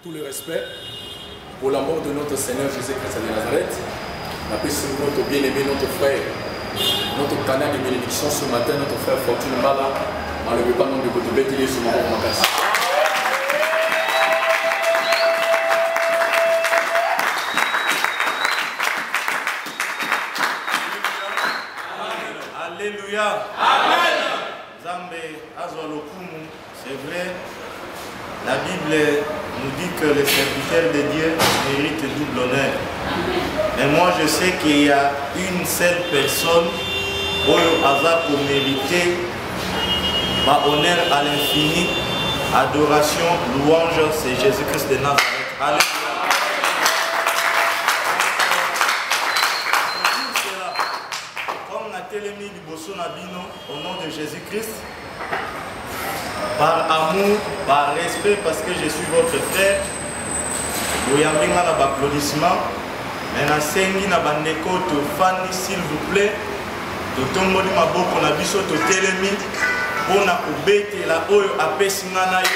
tout le respect pour la mort de notre Seigneur Jésus-Christ de Nazareth. N'apprécions notre bien-aimé, notre frère, notre canal de bénédiction ce matin, notre frère Fortune Mala, en le pas nom de Kotobet, il est sur mon magasin. Alléluia. Amen. Zambé Azolokumu, c'est vrai. La Bible nous dit que les serviteurs de Dieu méritent double honneur. Mais moi je sais qu'il y a une seule personne qui a pour mériter ma honneur à l'infini, adoration, louange, c'est Jésus-Christ de Nazareth. Alléluia. Comme Natelemi Liboso Nabino, au nom de Jésus-Christ, par amour, par respect, parce que je suis votre frère, vous y avez un applaudissement. Mais na sengi na bandeko to fani s'il vous plaît, to tomboli maboko na biso to telemi, pona kubete la oyo apesi ngana yo.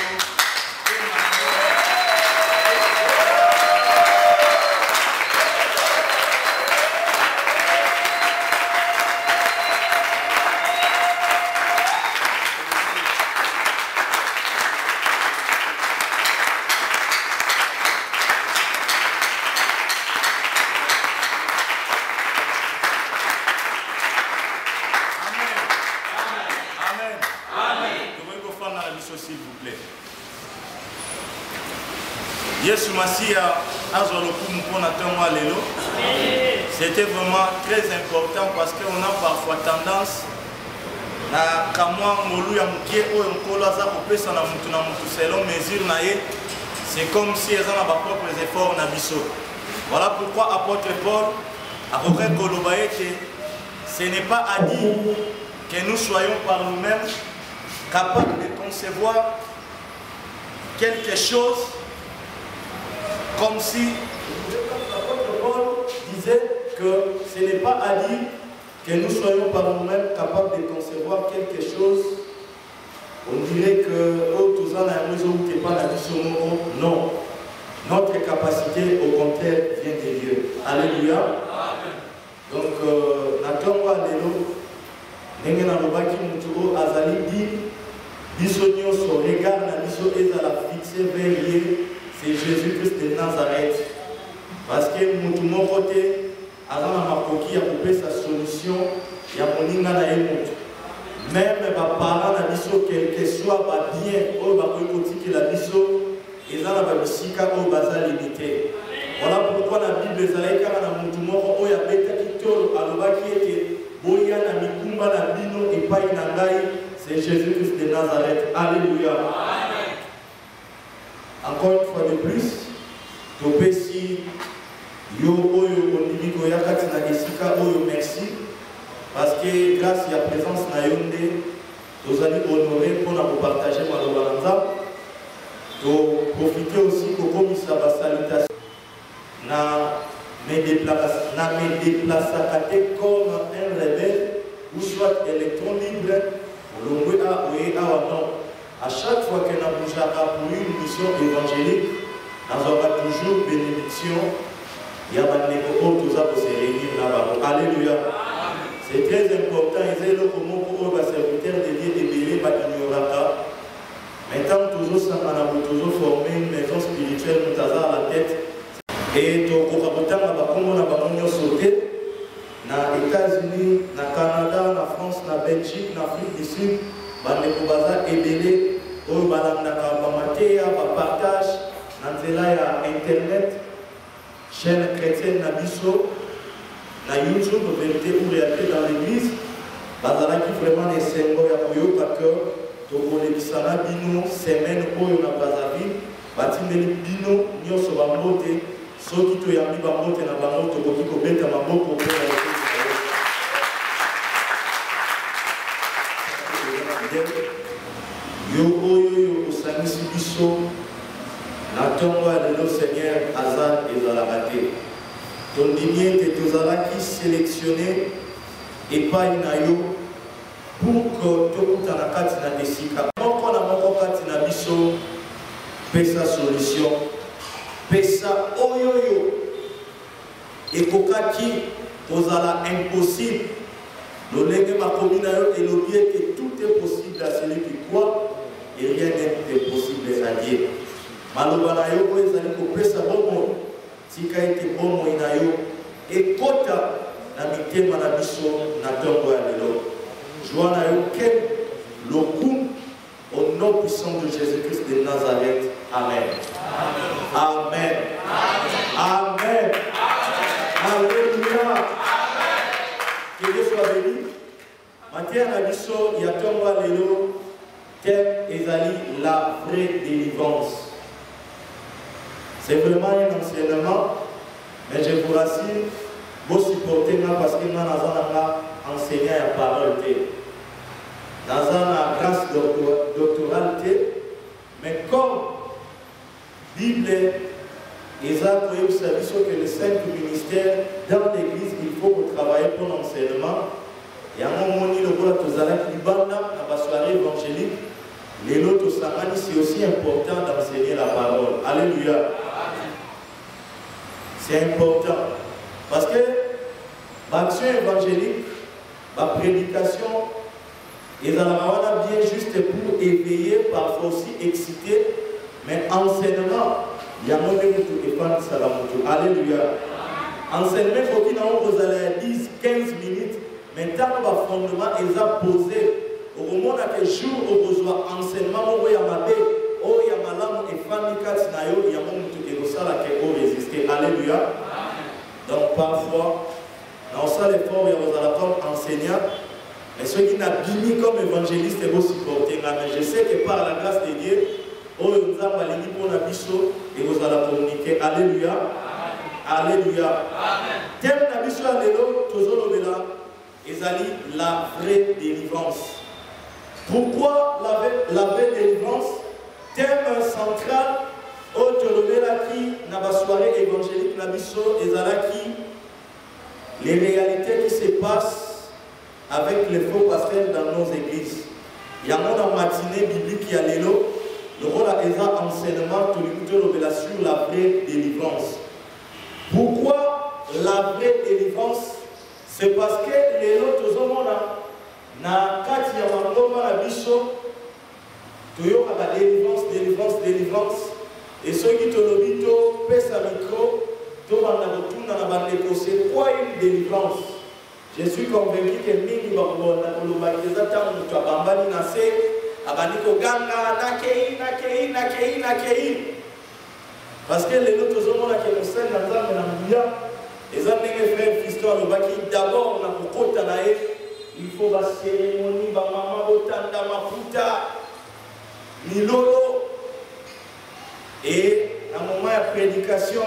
S'il vous plaît. Yesu Masia Azolokumu pona tango lelo. C'était vraiment très important parce qu'on a parfois tendance na kamwa molu ya mukie oyo nkolo aza kopesa na mutu selon mesure na ye. C'est comme si eza na ba propres efforts na biso. Voilà pourquoi apôtre Paul a repris koloba ete ce n'est pas à dire que nous soyons par nous-mêmes capables de concevoir quelque chose comme si l'apôtre Paul disait que ce n'est pas à dire que nous soyons par nous-mêmes capables de concevoir quelque chose. On dirait que non. Notre capacité au contraire vient de Dieu. Alléluia. Donc, Natomba Lelo, Nengen Alobaki Mutuo Azali dit, biso nyonso regard na biso ezala fixé vers lui, c'est Jésus-Christ de Nazareth. Parce que mutu moko te azana makoki ya kopesa solution ya moninga na ye mutu. Même ba parents na biso quel que soit ba bien oyo bakoki kotikela biso ezala ba bisika oyo baza limité. Voilà pourquoi la Bible ezalaki kaka na mutu moko oyo abetaki tolo alobaki ete boya na mikumba na bino epai na ngai. C'est Jésus-Christ de Nazareth. Alléluia. Amen. Encore une fois de plus, Topesi, Yo Oyo Ondimiko Yakati na Esika Oyo, merci. Parce que grâce à la présence na Yonde, nous allons honorer pour nous partager ma lobanza. To profiter aussi pour commissaire la salutation. Na me déplacer comme un rebelle ou soit électron libre. À chaque fois que nous bougeons pour une mission évangélique, nous aurons toujours bénédiction. Il y a des gens qui se réunir là-bas. Alléluia. C'est très important. Il y a des serviteurs de Dieu et maintenant, toujours formé une maison spirituelle, nous avons à la tête. Et nous avons sauté. Na États-Unis, na Canada, na France, na Belgique, na Afrique du Sud, bandeko baza ebele oyo balandaka bamateya bapartage na nzela ya internet, chaîne chrétienne na biso, na YouTube, vérité ou réalité dans l'église, bazalaki vraiment esengo ya koyoka que tokolekisana bino semaine oyo na Brazzaville, batindeli bino nyonso bambote, soki toyambi bambote na bango tokoki kobeta maboko mpo na Yo oyo osangisi biso na ntongo ya lelo Seigneur aza ezalaka te. Tondimi ete tozalaki sélectionné epai na yo pour que tokutana kati na esika moko na moko kati na biso pesa solution pesa oyoyo ekokaki kozala impossible. Lolenge makomi na yo elobi que tout est possible à celui qui croit et rien n'est impossible à Dieu. Maloba na yo ezali kopesa bomoi tika ete bomoi na yo ekota na mitema na biso na ntongo ya lelo. Joie na yo ke lokumu au nom puissant de Jésus-Christ de Nazareth. Amen. Amen. Amen. Alléluia. Que Dieu soit béni. Matin à biso yatonga lelo thème ezali la vraie délivrance. C'est vraiment un enseignement, mais je vous rassure, vous supportez parce que nous avons enseigné la parole. Nous avons la grâce doctorale, mais comme la Bible est que le Saint ministère dans l'église, il faut travailler pour l'enseignement. Il y a un moment où nous avons la soirée évangélique. Les autres c'est aussi important d'enseigner la parole. Alléluia. C'est important. Parce que l'action évangélique, la prédication, ils en ont bien juste pour éveiller, parfois aussi exciter, mais enseignement, il y a un moment où il faut que alléluia. Enseignement, il faut que vous allez 10, 15 minutes, mais tant que le fondement est posé, au moment où jour où vous avez enseignement, où il y a ma paix, où il y a ma langue et famille, il y a un moment où il faut que résister. Alléluia. Donc parfois, dans ça, l'effort, vous allez comme enseignant, mais ceux qui n'ont pas comme évangéliste, ils vont supporter. Mais je sais que par la grâce de Dieu, vous allez et vous allez communiquer. Alléluia. Alléluia. Thème de mission à l'élo, toujours le là, la vraie délivrance. Pourquoi la vraie délivrance? Thème central, dans la soirée évangélique, les réalités qui se passent avec les faux pasteurs dans nos églises. Il y a une matinée biblique qui a l'élo, le rôle est un enseignement sur la vraie délivrance. Pourquoi la vraie délivrance? C'est parce que les autres hommes na kati ya mangoma na biso toyoka ba délivrance et ceux qui tolobi to pesa micro to banda kotuna na bandeko c'est quoi une délivrance? Je suis convaincu que mingi bakona kolobakeza tango mutu abambani na se abandi koganga nakei parce que les autres hommes na ke mosali na nzambe na mbuya eza ndenge frère Fiston alobaki d'abord na kokota na ye il faut la cérémonie, ma maman, otanda, ma puta, milolo. Et à un moment de prédication,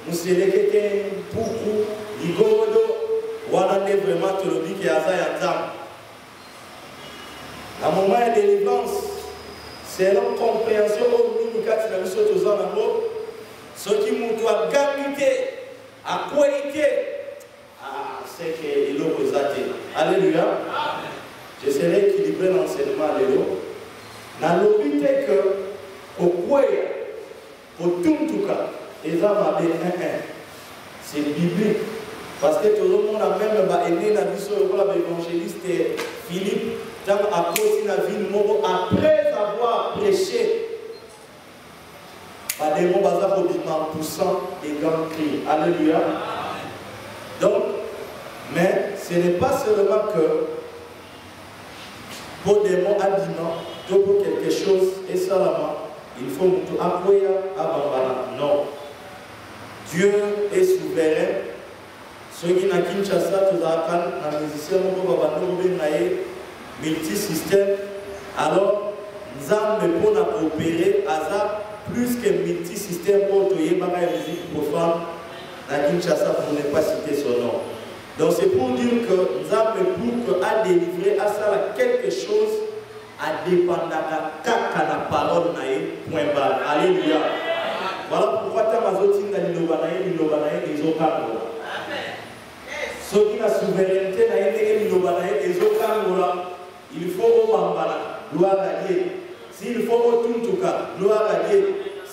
nous sélectons beaucoup, ligodo, ou on a vraiment tout le monde qui a ça. À un moment de délivrance, c'est la compréhension au minicat de la mission de Zanamo, ce qui nous doit gagner, à quoi était. C'est qu'il est posé. Alléluia. Je serai équilibré dans l'enseignement. Alléluia. Dans l'objet que, au quoi, au tout cas, c'est biblique. Parce que tout le monde a même aidé la mission de l'évangéliste Philippe, dans la ville, après avoir prêché, par des mots en poussant des grands cris. Alléluia. Donc, mais ce n'est pas seulement que pour des mots habillement, pour quelque chose et seulement, il faut tout appuyer à Bambana. Non. Dieu est souverain. Ceux qui n'ont qu'une chasse, tous les musiciens, multisystème. Alors, nous avons pour opérer à plus que multisystème pour la musique profane. La Kinshasa pour ne pas citer son nom. Donc c'est pour dire que nous avons pour à délivrer à ça quelque chose à dépendre de la parole point barre. Alléluia. Voilà pourquoi tu as mazotine dans l'Ilobanaï et Zokango. Ceux qui ont la souveraineté dans l'Ilobanaï et Zokango, il faut au Bambala, gloire à Dieu. S'il faut au Tuntuka, gloire à Dieu.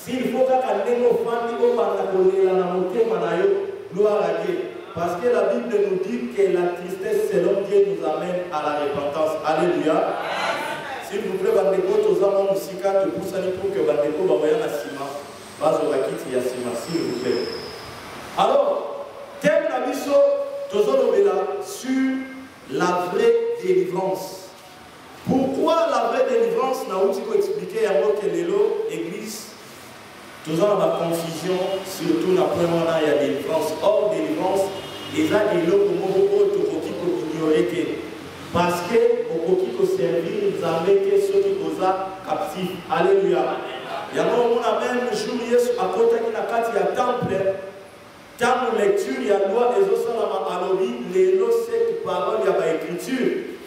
S'il faut qu'un offrande au Bandakolela na motema na yo, gloire à Dieu. Parce que la Bible nous dit que la tristesse selon Dieu nous amène à la repentance. Alléluia. S'il vous plaît, Bandeko, tozama musika te poussani pour que Bandeko baboya na sima. Bazo bakiti ya sima, s'il vous plaît. Alors, thème na biso tozolobela sur la vraie délivrance. Pourquoi la vraie délivrance? Na outi ko expliquer yango que lelo église tozala ba confusion surtout na premier moment il y a délivrance. Or délivrance déjà eloko moko oyo tokoki koignore te parce que okoki koservir nzambe te soki koza captif. Alléluia. Yango omona même jour Yesu akotaki na kati ya temple ntango lecture ya loi ezosalama alobi lelo cette parole ya baécriture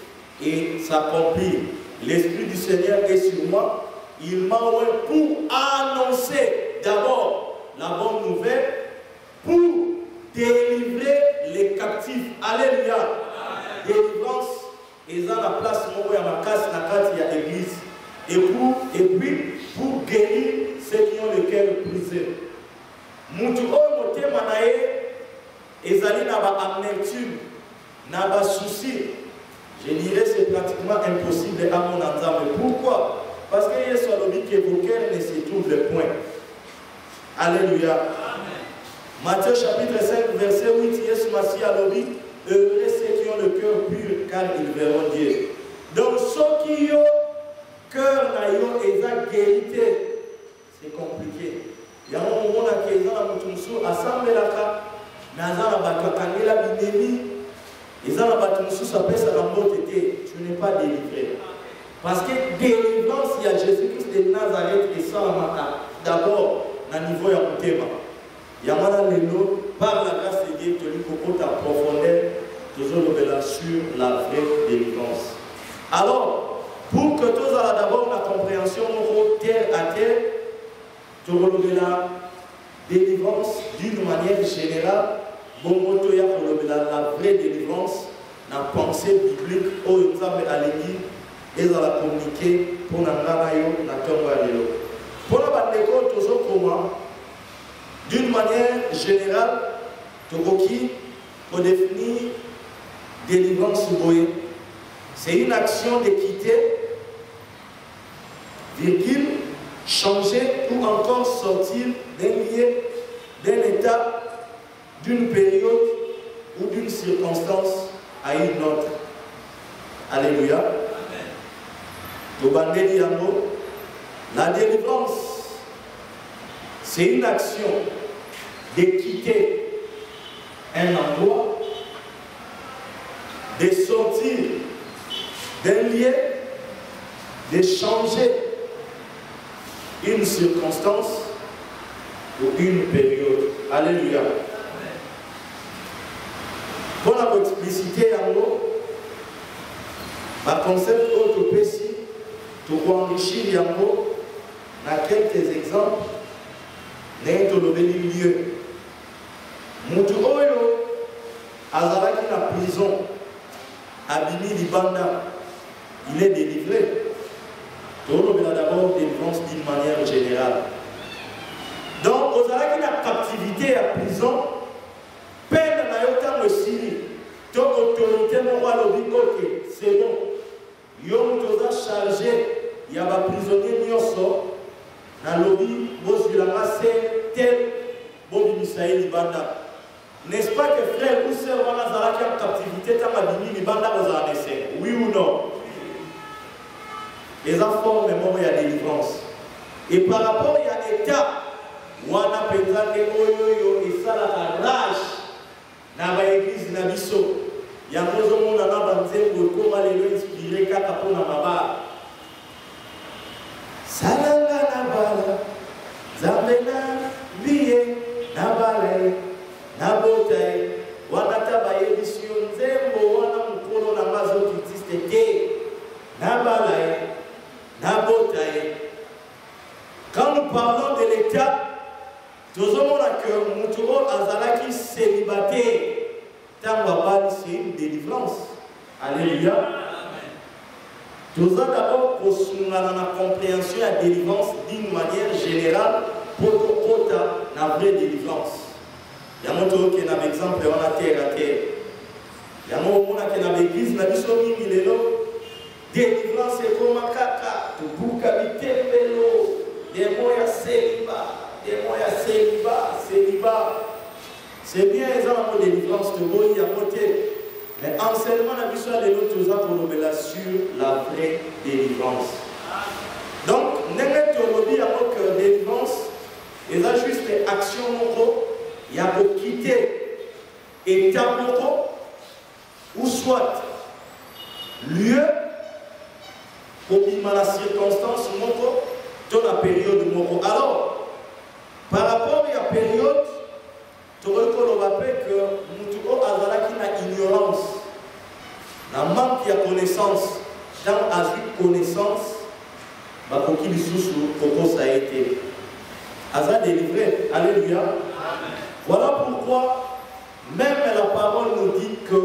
et s'accomplit. L'Esprit du Seigneur est sur moi. Il m'a envoyé pour annoncer d'abord la bonne nouvelle, pour délivrer les captifs. Alléluia. Délivrance, et dans la place où il y a ma casse, la carte, il y a l'église. Et puis, pour guérir ceux qui ont le cœur brisé. Moutou o moté manae, ezali na ba amertume, na ba souci. Je dirais c'est pratiquement impossible à mon ensemble. Pourquoi? Parce que Yesu a dit que vos cœurs ne se trouvent le point. Alléluia. Amen. Matthieu chapitre 5, verset 8, Yesu Massi a dit, heureux ceux qui ont le cœur pur, car ils verront Dieu. Donc ceux qui ont cœur naïo et la guérité, c'est compliqué. Il y a un moment où ils ont la moutoumsou, assemblé la carte, Nazan a battu la bidémie, ils ont la battu ça pèse à la mort, tu n'es pas délivré. Parce que délivrance, il y a Jésus-Christ de Nazareth et ça d'abord, à niveau de Moutema. Il y a un léno, par la grâce de Dieu, tu lui proposes ta profondeur, toujours sur la vraie délivrance. Alors, pour que tous aient d'abord la compréhension terre à terre, tu relèves la délivrance d'une manière générale, bon, tu as la vraie délivrance, la pensée biblique, où nous avons à l'église. Et ça va communiquer pour toujours comment d'une manière générale Togoki pour définir délivrance. C'est une action de quitter, virgule, changer ou encore sortir d'un lieu, d'un état, d'une période ou d'une circonstance à une autre. Alléluia. La délivrance, c'est une action de quitter un endroit, de sortir d'un lieu, de changer une circonstance ou une période. Alléluia. Pour la multiplicité en haut, le concept autopécie, pour enrichir Yango, dans quelques exemples, n'est-ce pas le lieu. Moutou Oyo, Azaraki la prison, Abimi Libanda, il est délivré. Tolo a d'abord délivrance d'une manière générale. Donc, Azaraki la captivité à prison, peine na yotam aussi, ton autorité morale au bicoque, c'est bon. Yom toza chargé. Il y a des prisonniers nyoso na lobby bozulanga c'est tel bobi misaïli banda. N'est-ce pas que frère ou sœur wana zalaki en captivité tamabini libanda ozala nese? Oui ou non? Les enfants mais moment il y a délivrance. Et par rapport il y a état wana penzange oyoyo esala rage na ba église na biso. Ya mozo mona na banzembo koma lelo inspiré kaka pona mabala. Salanga na bala, Zambena, Biye, na bala, na botae, wanataba édition Zembo, wana mkono na mazo kitiste, na bala, na botae. Quand nous parlons de l'État, nous avons que Moutouo Azalaki célibataire, c'est une délivrance. Alléluia. Nous avons d'abord pour la compréhension et la délivrance d'une manière générale la vraie délivrance. Il y a un exemple, on a terre à terre. Il y a un moment qui a l'église, la mission mingi délivrance c'est comme un caca, tu bouges habiter vélo, des moyens célibat. C'est bien, ils ont une délivrance de mots, il y a côté. Mais enseignement, la mission de l'autre pour nous sur la vraie délivrance. Donc, n'est-ce pas délivrance, ils ont juste action, il y a pour quitter état ou soit lieu pour la circonstance dans la période. Alors, par rapport à la période, tu rappelles que nous avons une ignorance, la manque de connaissance, dans la connaissance, pour qui ça a été. Aza délivré. Alléluia. Voilà pourquoi même la parole nous dit que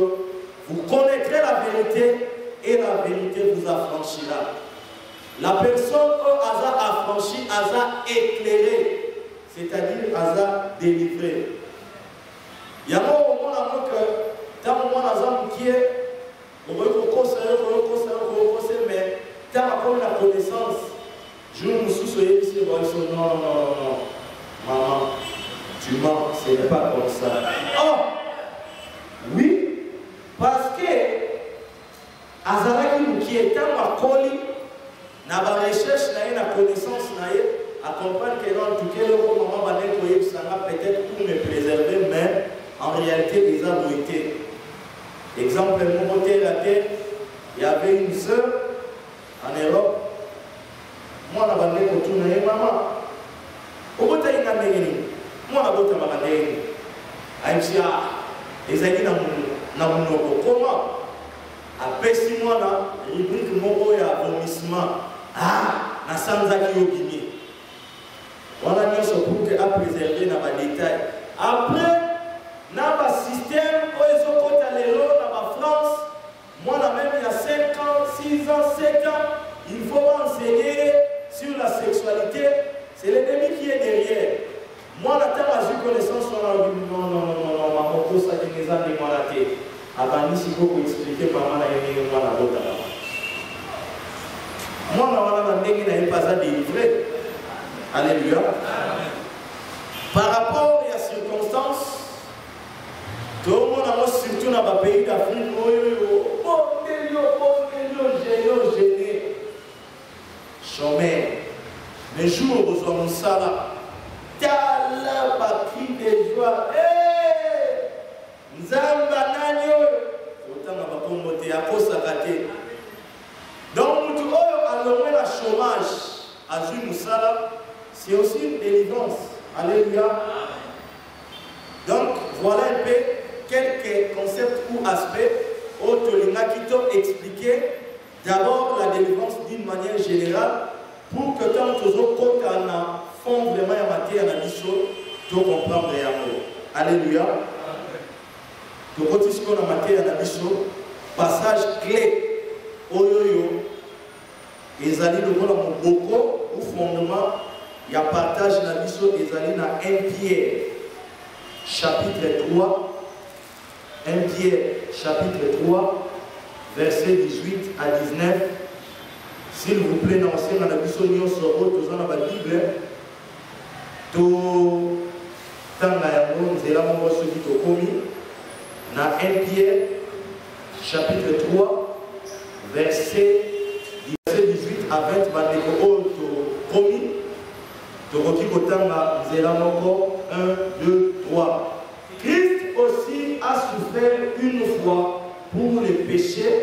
vous connaîtrez la vérité et la vérité vous affranchira. La personne que Aza affranchi, Aza éclairé, c'est-à-dire Aza délivré. Il y a un moment que dans le moment qui est, on veut mais dans la connaissance, je me suis dit, non, maman, tu mens, ce n'est pas comme ça. Oh, oui, parce que Azalaki qui est à Koli, n'a pas recherche, n'a pas connaissance, à comprendre que dans tout cas, le moment va peut-être pour me préserver, mais en réalité, les a été. Exemple, mon côté la terre, il y avait une sœur en Europe. Moi, je vais vous dire, maman, vous avez une amie. Moi, je vais vous dire, je vais vous comment après 6 mois, la rubrique mon vomissement. Ah, na sanzaki yobimi. Voilà, nous sommes pour préserver dans les détails. Après, dans le système, dans la France, moi, même il y a 5 ans, 6 ans, 7 ans, il faut enseigner sur la sexualité. C'est l'ennemi qui est derrière. Moi, j'ai eu connaissance sur la maman, ça dit les années malades. Avant, il faut expliquer comment la vie est moi la route. Moi, je n'ai pas à délivrer. Alléluia. Par rapport à la circonstance, tout le monde a surtout dans le pays d'Afrique, gêné. Chômeur. Les jours où nous sommes là, Tala baki de joie. Nzamba nanyo. Autant na bakomote ya kosakate. Donc mutu oyo alongwe la chômage azui musala, c'est aussi une délivrance. Alléluia. Donc voilà un peu quelques concepts ou aspects autolinga qui t'ont expliqué d'abord la délivrance d'une manière générale pour que tant que nous font vraiment la matière à la mission, tu comprends réellement. Alléluia. Donc, quand tu as la matière à la mission, passage clé, oyoyo, ils allaient le voir dans beaucoup au fondement, il y a partage la mission, ils allaient dans 1 Pierre, chapitre 3, 1 Pierre, chapitre 3, verset 18 à 19. S'il vous plaît, dans la mission, nous sommes dans la Bible. Tout temps, nous allons voir ce qui est commis. Dans 1 Pierre, chapitre 3, verset 18 à 20, nous allons commis. Nous allons voir 1, 2, 3. Christ aussi a souffert une fois pour les péchés,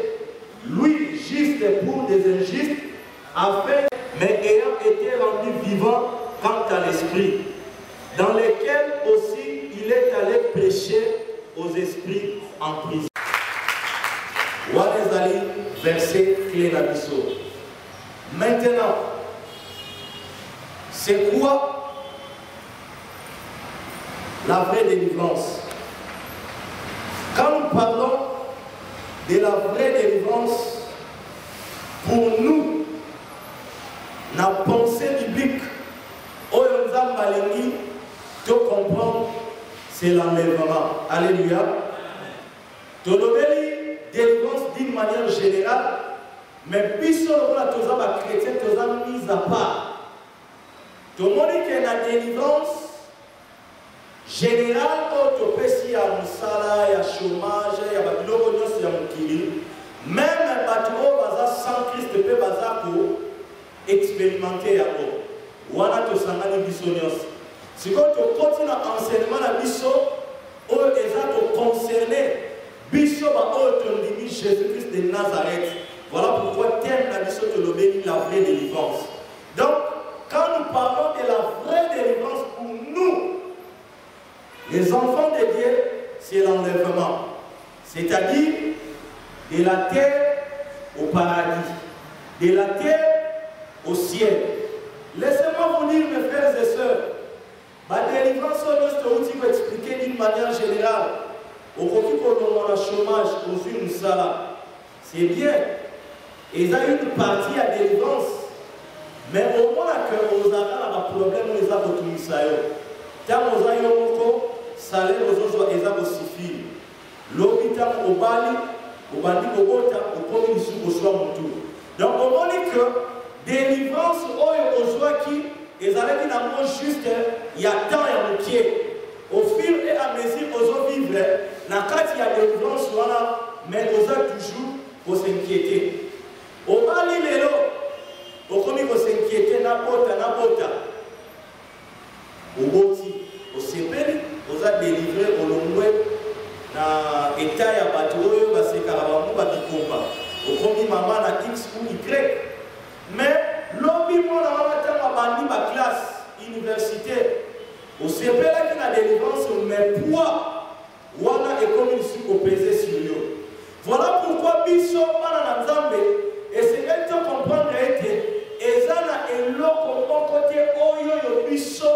lui juste pour des injustes, mais ayant été rendu vivant quant à l'esprit, dans lequel aussi il est allé prêcher aux esprits en prison. Walezali, verset clé la mission. Maintenant, c'est quoi la vraie délivrance? Quand nous parlons de la vraie délivrance, pour nous, la pensée biblique, Oyonza Malengi, Tu comprends, c'est l'enlèvement. Alléluia. Tolobeli, délivrance d'une manière générale, mais puis sur le chrétien, tu as mis à part. Tu as que la délivrance générale, tu peux si il y a un salaire, il y a chômage, il y a un logos, il y a un kili. Même un bateau sans Christ peut expérimenter à vous. Voilà tu s'en as bisonios. Si quand tu continues l'enseignement à biso, où est concerné, biso va autonomie Jésus-Christ de Nazareth. Voilà pourquoi thème la biso de l'obéi la vraie délivrance. Donc, quand nous parlons de la vraie délivrance pour nous, les enfants de Dieu, c'est l'enlèvement. C'est-à-dire de la terre au paradis, de la terre au ciel. Laissez-moi vous dire, mes frères et sœurs, la délivrance, je vais expliquer d'une manière générale. Au côté qu'on a le chômage, aux une sala, c'est bien. Ils ont une partie à délivrance. Mais au moins, que vous avez un problème, vous avez un problème. Tant vous avez un problème, salaire aux autres, ils ont suffit. L'hôpital au Bali, au Bali, au Bota, au Komi, au soir, mon tour. Donc, au moment que délivrance, aux autres qui, ils allaient finalement juste, il y a temps et un pied. Au fur et à mesure, aux autres vivre, dans le cas il y a délivrance, mais aux autres toujours, pour s'inquiéter. Au Bali, les lots, au Komi, pour s'inquiéter, n'a bota. Au Boti, au Sepeli, aux autres délivrés, au Longwe, dans l'état ya bateau, c'est Karabamou, Babikomba. Au Komi, maman, na X ou Y. Mais, l'objet, moi, dans ma classe universitaire, au CP, là, qui a délivrance, mais poids, voilà, et comme il suit au pesé sur lui. Voilà pourquoi Bisso, pendant Nzambe, et c'est elle qui comprend que, et ça, et l'autre, côté, oyo, Bisso,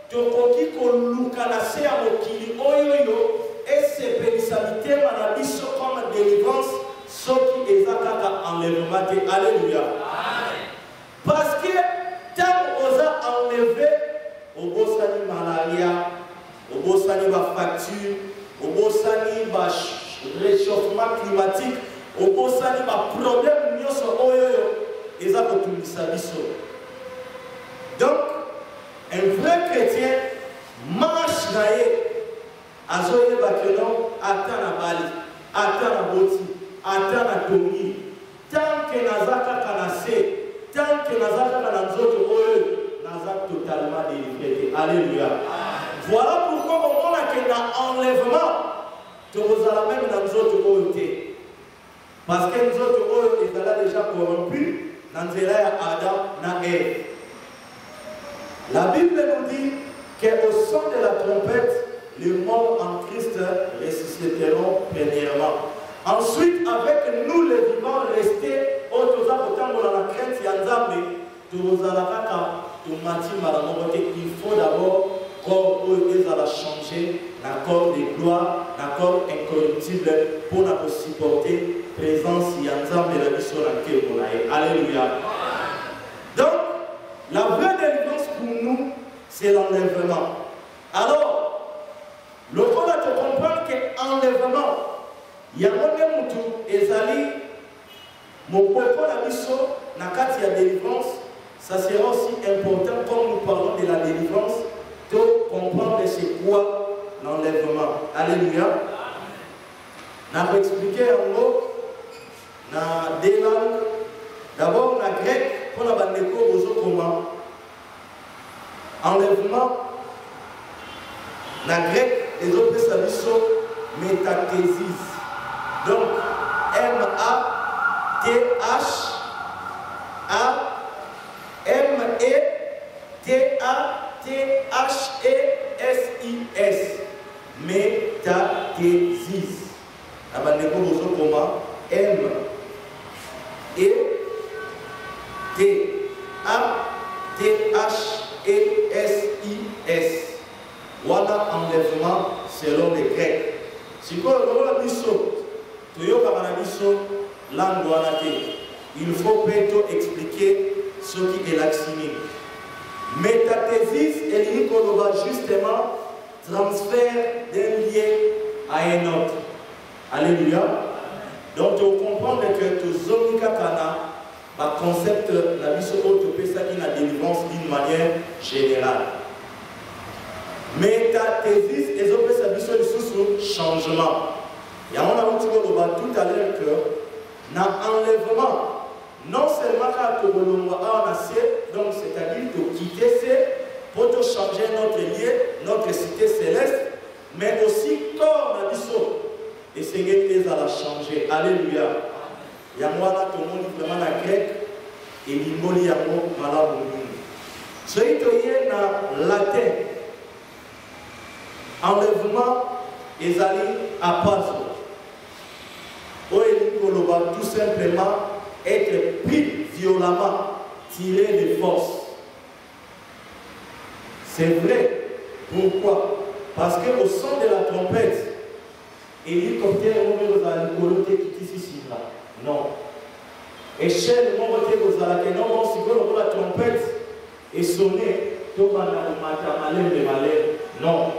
tu koki ko lukanase à mokili oyoyo et c'est pénissalité à Bisso comme délivrance ce qui est à enlèvement. Alléluia. Parce que tant qu'on a enlevé au bossani malaria, au bossani facture, au bossani réchauffement climatique, au bossani problème nyoso oyoyo et ça pour tout ça Bisso. Donc un vrai chrétien marche à Zoé Bakenon, attend à Bali, attend à Boti, attend à Tongi. Tant que Nazaka Kanase, tant que Nazaka Kananzoto Oe, Nazaka totalement délivré. Alléluia. Voilà pourquoi on a que dans l'enlèvement, tu vas même dans Zoto Oe. Parce que nous autres Oe est déjà corrompu, dans Adam, dans Ève. La Bible nous dit qu'au son de la trompette, les morts en Christ ressusciteront premièrement. Ensuite, avec nous les vivants restés, il faut d'abord qu'on changer l'accord de gloire, l'accord incorruptible pour nous supporter présence Yanzam de la mission à Alléluia. Donc, la vraie délivrance pour nous, c'est l'enlèvement. Alors, le code a te comprendre qu'enlèvement, il y a un monde et Zali, mon peuple la mission, dans la délivrance, ça sera aussi important quand nous parlons de la délivrance, de comprendre c'est quoi l'enlèvement. Alléluia. On va expliquer en gros, dans deux langues. D'abord, dans le grec, pour la bandeko, comment enlèvement, dans le grec, les autres services sont métathésis. Donc, M-A-T-H-E-S-I-S. Métathésis. La bandeko, comment M-E-T-A-T-H-E-S-I-S. Voilà enlèvement selon les Grecs. Si vous avez la mission, il faut plutôt expliquer ce qui est l'accident. Métathésis et l'Icolova justement transfert d'un lien à un autre. Alléluia. Donc, tu comprends que tu zones Kakana, le concept de la mission autopée, ça qui a délivrance d'une manière générale. Mais ta thésis, les autres, ça mission sous changement. Et on a dit tout à l'heure que dans l'enlèvement, non seulement quand tu en acier, donc c'est-à-dire que quitter c'est pour te changer notre lieu, notre cité céleste, mais aussi corps la mission. Et Seigneur les a changé. Alléluia. Il y a moi là, tout le monde vraiment en grec, et l'imboli y a moi malade. Ce qui est dans latin, enlèvement, ils allaient à Paso. Tout simplement être pris violemment, tiré de force. C'est vrai. Pourquoi? Parce qu'au son de la trompette, hélicoptère, on va ici là. Non. Échelle, on va non, si la trompette est sonnée, tout va dans le malheur. Non.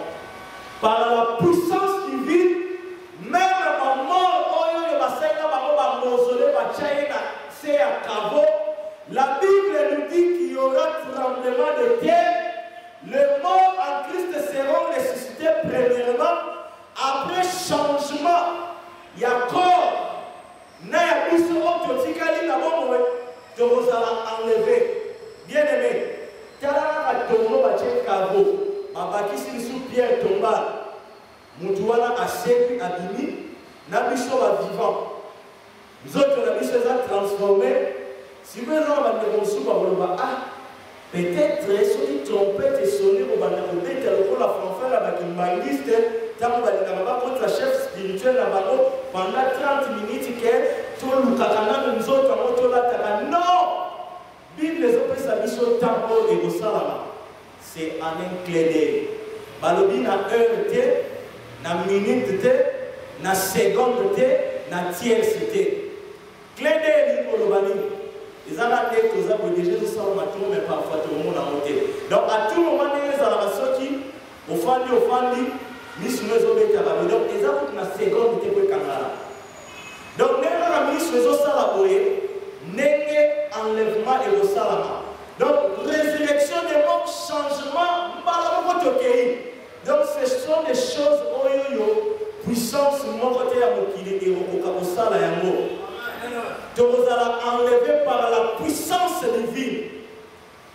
Par la puissance divine, même la mort, la Bible nous dit qu'il y aura tremblement de terre. Les morts en Christ seront ressuscités premièrement. Après changement, il y a corps. Il y a plus de enlevé. Bien aimé, tu as sous pierre tombale. Moutouana a servi à Bimi, Nabiso va vivant. Nous autres, la mission est transformée. Si vous avez peut-être si une trompette est sonnée pour la fanfare avec une banguiste, contre la chef spirituel pendant 30 minutes, tout le kakana nous autres, non! Bible les autres, sa mission tambour et au salama. C'est en un clé d'œil. Balobi na heure T, na minute T, na seconde T, na tiercité. Clé d'œil pour le bani. Ils ont été tous les Jésus sans matou, mais parfois tout le monde a monté. Donc à tout moment, ils ont sorti, au fandi, mis nous obéis. Donc ils ont une seconde T pour le Canada. Donc nous avons mis sur les salaboyés, n'est enlèvement et le salama. Donc résurrection des morts, changement, donc ce sont des choses puissance mon côté à Mokili et au Sala Yango. Donc vous allez enlever par la puissance divine.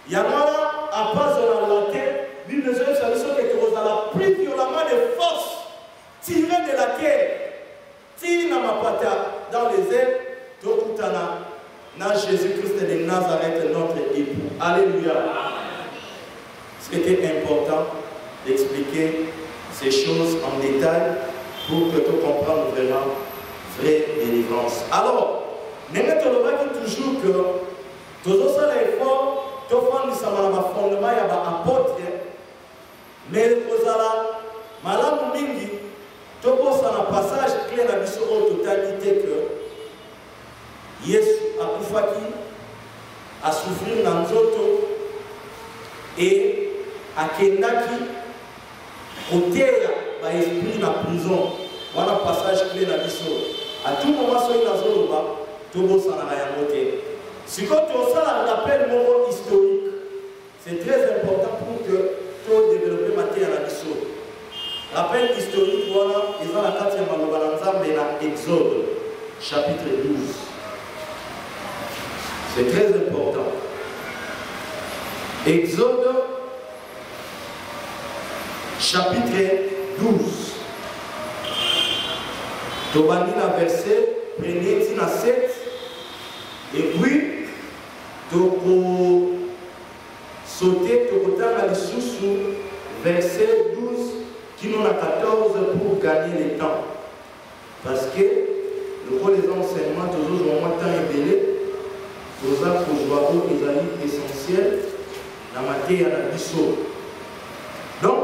Yamara à pas de la terre, Bible nous dit que vous allez plus violemment de force tirer de la terre, tirer dans les airs, Tokutana, na Jésus-Christ de Nazareth, notre époux. Alléluia. C'était important d'expliquer ces choses en détail pour que tu comprennes vraiment vraie délivrance. Alors, nous avons toujours que tous les efforts, tu fais un fondement, il y a un apôtre, mais vous allez, malade mingi, tu penses à un passage clé dans la totalité que Yesu a Koufaki a souffrir dans Zoto et à Kendaki, côté à esprit dans la prison. Voilà un passage clé dans l'histoire. À tout moment, sur la zone, tout le monde s'en a rien. Si quand on s'en rappelle mon historique, c'est très important pour que tout développer matière à la l'histoire. Rappel historique, voilà, ils ont la 4e Malobalanza, mais dans Exode, chapitre 12. C'est très important. Exode, chapitre 12. Tobani la verset, prenez la 7. Et puis, tu sauter, tu peux aller sous verset 12, qui nous a 14 pour gagner le temps. Parce que le rôle des enseignements, toujours au moins temps et délai, pour ça, pour jouer les amis essentiels, la matière à la mission. Donc,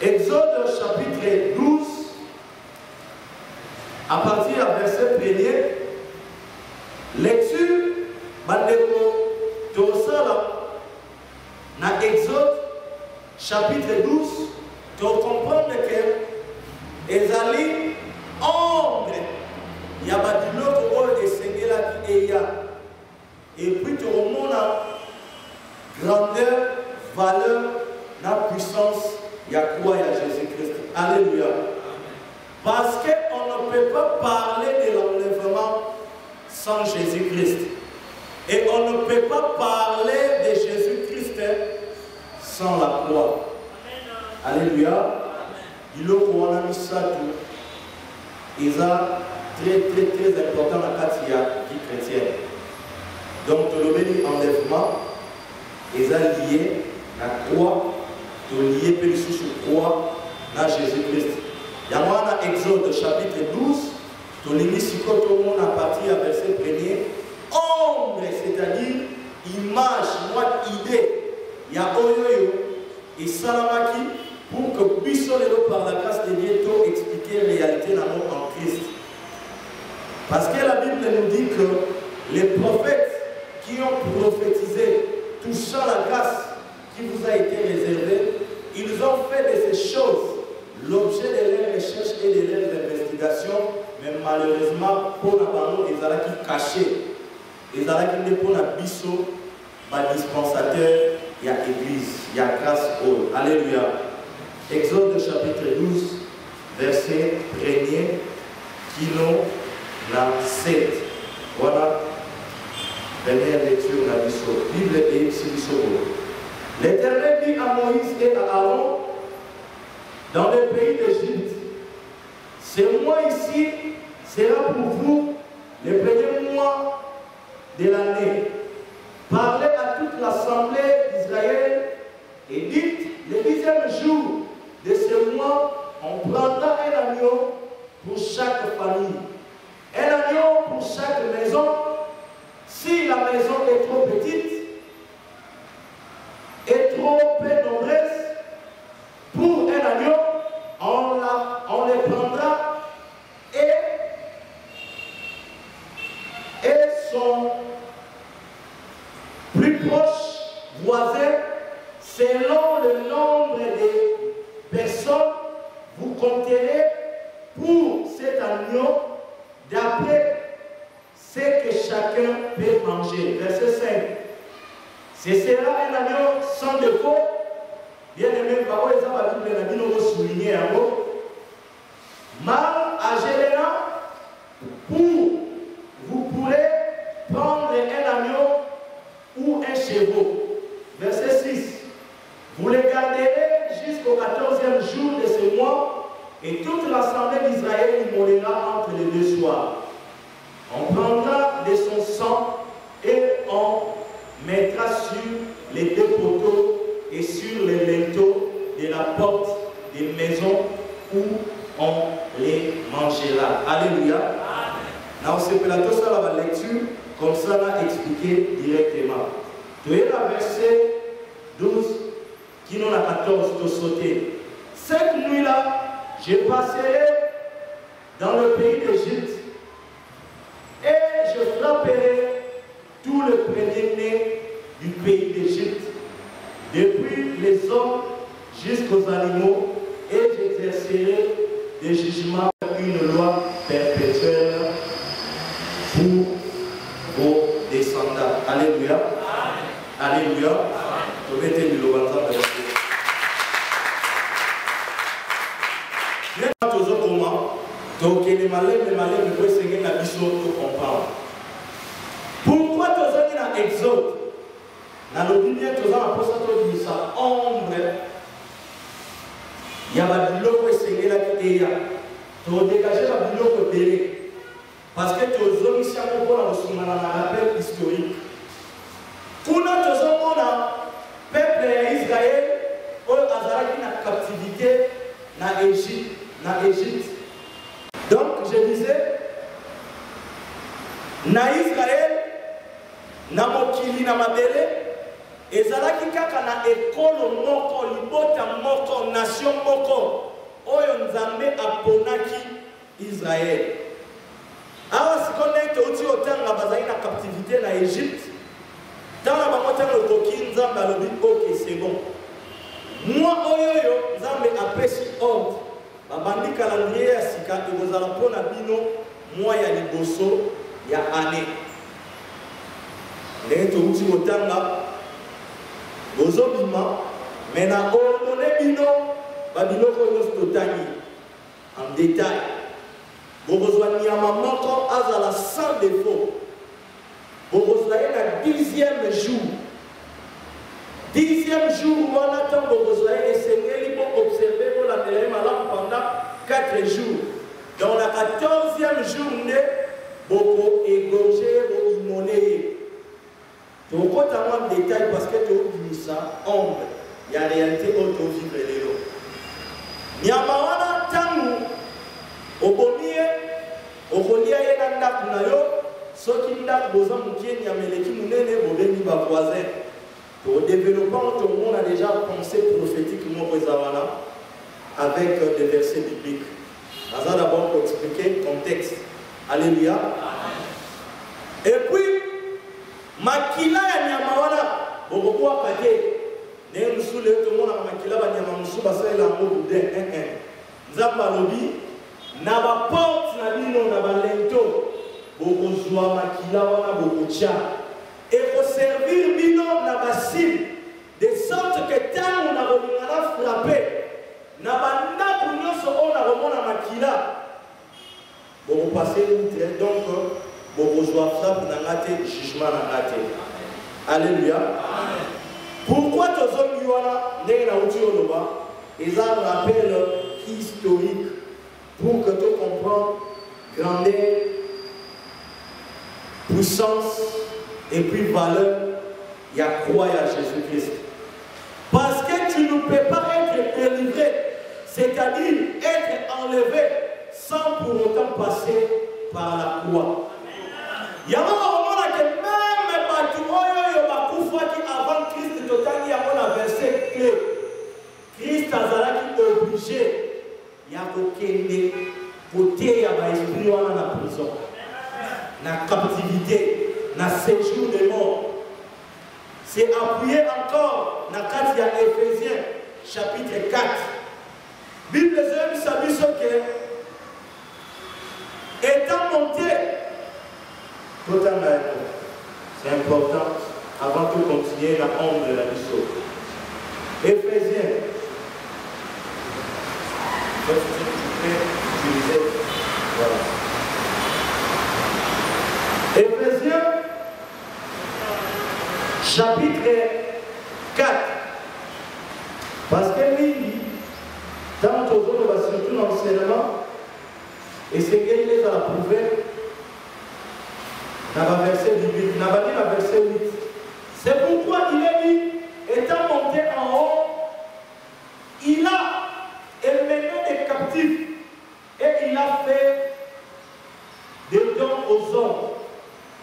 Exode chapitre 12, à partir du verset 1er, lecture, Bandeko, Tosala, dans Exode chapitre 12, tu comprends que ezali ombre il y a badiloko oyo esengelaki eya et puis tu remontes la grandeur, valeur, la puissance il y a quoi il y a Jésus-Christ. Alléluia. Parce qu'on ne peut pas parler de l'enlèvement sans Jésus-Christ. Et on ne peut pas parler de Jésus-Christ sans la croix. Alléluia. Il a mis ça tout. Il est très important dans la vie chrétienne. Donc, le enlèvement, il est lié à la croix, il est lié sous la croix à Jésus-Christ. Il y a un Exode chapitre 12, tu l'as mis sur à partir du verset 1er. Ombre, c'est-à-dire image, moi, idée. Il y a Oyoyo et Salamaki pour que puissions par la grâce de Dieu expliquer la réalité d'amour en Christ. Parce que la Bible nous dit que les prophètes qui ont prophétisé touchant la grâce qui vous a été réservée, ils ont fait de ces choses l'objet de leurs recherches et de leurs investigations, mais malheureusement, pour nous, ils ont caché. Ils ont pour la bisso, dispensateur, il y a église, il y a grâce. Alléluia. Exode chapitre 12, verset 1er, qui nous la 7. Voilà. Dernière lecture de la bisso. Bible et bisso. L'Éternel dit à Moïse et à Aaron, dans le pays d'Égypte, ce mois ici sera pour vous le premier mois de l'année. Parlez à toute l'assemblée d'Israël et dites, le 10e jour de ce mois, on prendra un agneau pour chaque famille. Un agneau pour chaque maison. Si la maison est trop petite et trop peu nombreuse, pour un agneau, on les prendra et son plus proche voisin, selon le nombre de personnes, vous compterez pour cet agneau d'après ce que chacun peut manger. Verset 5. Ce sera un agneau sans défaut. Bien aimé, papa, ils ont la Bible, nous souligner en haut. Mal à Géléna, pour vous pourrez prendre un agneau ou un chevreau. Verset 6. Vous les garderez jusqu'au 14e jour de ce mois, et toute l'assemblée d'Israël immolera entre les deux soirs. On prendra de son sang et on mettra sur les deux poteaux et sur les linteaux de la porte des maisons où on les mangera. Alléluia. Dans ce plateau, ça la lecture, comme ça l'a expliqué directement. Tu es la verset 12, qui n'en a 14, de sauter. Cette nuit-là, je passerai dans le pays d'Égypte et je frapperai tout le premier-né du pays d'Égypte, depuis les hommes jusqu'aux animaux, et j'exercerai des jugements, une loi perpétuelle pour vos descendants. Alléluia. Alléluia. Pourquoi tu as dit dans Exode, dans le Bible, tu as dit ça, ombre, il y a des gens qui ont dégagé la Bible parce que tu as dit un rappel historique. Pour notre peuple d'Israël, qui est en captivité en Égypte. Donc, je disais, na Israël, na mokili na mabele, ezalaki kaka na ekolo moko, libota moko, nation moko, oyo nzambe aponaki Israël. Awa sikonde te uti otanga bazali na captivité na Égypte, dans la bamotanga koki nzambe alobi ok c'est bon. Moi oyoyo nzambe apesi calendrier ya sika ekozala mpona bino mwa ya liboso ya année. Ndenge touti kotanga bozobima me na ordone bino babiloko nyonso totangi en détail. Bokozwa nyama moko azala sans défaut. Bokozwa ye na 10e jour. 10e jour wana ntango bokozwa ye esengeli boobserve bolandela ye malamu pendant 4 jours. Dans la 14e jour nde bokoégorge boimone ye. Tokota mwa détail parce que toobimisa ombre ya réalité oyo tovivre lelo. Nyama wana ntango obomi ye okolia ye na ndako na yo soki ndako boza mokie nyama eleki monene bobengi bavoisin. Au développement, tout le monde a déjà pensé prophétique avec des versets bibliques. On va d'abord expliquer le contexte. Alléluia. Et puis, makila ya nyamawana, beaucoup à paquet. Nous sommes tout le monde a makila ya nyamawana, nous sommes la mot de Nzamba lobi, na ba porte na bino na ba lento, beaucoup zwa makila wana beaucoup tcha. Et pour servir bino na basim de sorte que tant on a frappé na banda kunyoso on a remona makila bon passer outre donc bon rejoindre frappe na ngate jugement na ngate. Alléluia. Amen. Pourquoi tozomi wana ndenge na uti oloba ils ont un rappel historique pour que tu comprends grandeur, puissance et puis valeur, il y a croire à Jésus-Christ. Parce que tu ne peux pas être délivré, c'est-à-dire être enlevé sans pour autant passer par la croix. Il y a un moment que même avant Christ, il y a un verset clé. Christ a obligé, il y a aucun côté, il y a un esprit dans la prison, dans la captivité. Dans séjour de mort. C'est appuyé encore dans Éphésiens chapitre 4. Bible dit que étant monté, c'est important avant de continuer la ombre de la mission. Éphésiens. Je peux utiliser. Voilà. Éphésiens chapitre 4. Parce que lui, dans notre zone, on va surtout dans l'enseignement, et c'est qu'il les a prouvé dans le verset 8. Dans le verset 8. C'est pourquoi il est dit, étant monté en haut, il a émené des captifs et il a fait des dons aux hommes.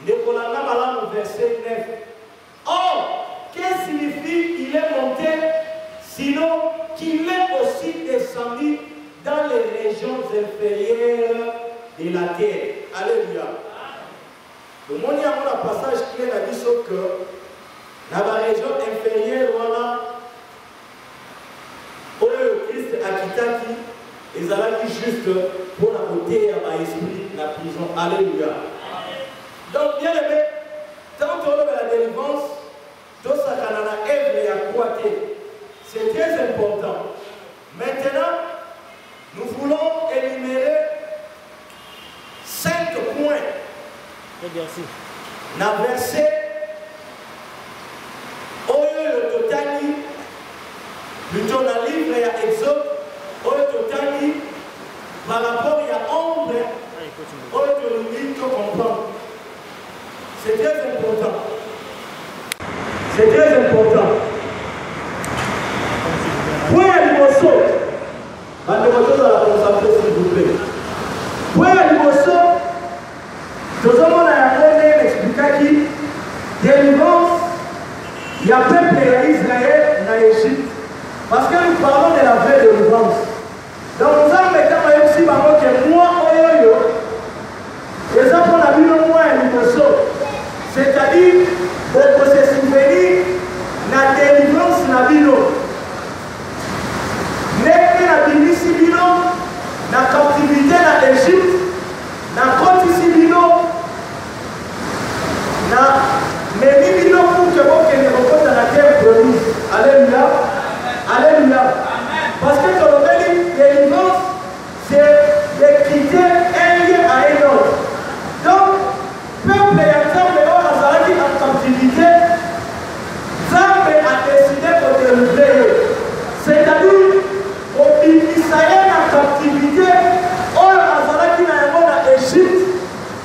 Nécolana Malam, verset 9. Or, qu'est-ce qui signifie qu'il est monté, sinon qu'il est aussi descendu dans les régions inférieures de la terre. Alléluia. Le monde y a un passage qui est dit que dans la région inférieure, voilà, où le Christ a quitté, ils allaient juste pour la côté à l'esprit de la prison. Alléluia. Donc, bien aimé, tant qu'on a la délivrance, tout ça qu'on a la œuvre et à croître, c'est très important. Maintenant, nous voulons énumérer 5 points. Dans le verset, le totali, plutôt dans le livre, il y a Exode, le totali, par rapport à ombre, le livre qu'on comprend. C'est très important. C'est très important. Point à l'imosso. Mademoiselle à la concentrer s'il vous plaît. Point à l'imosso. Tout le monde a expliqué qui délivrance, il y a peuple d'Israël dans l'Égypte. Parce que nous parlons de la vraie délivrance. Donc nous avons mis aussi que moi, les enfants ont vu le moins à l'imosso. C'est-à-dire, pour se souvenir de la délivrance de la vie. Mais la délivrance de na captivité na Égypte, na kotisi bino, na memi bino pour que vous kende kokota na terre promise. Alléluia. Alléluia. Parce que quand on dit délivrance, c'est de quitter un lieu à un autre. Donc, peuple et ensemble, on a sorti en captivité, Zambé a décidé de délivrer. C'est-à-dire, au Israël en captivité, on a sorti en Égypte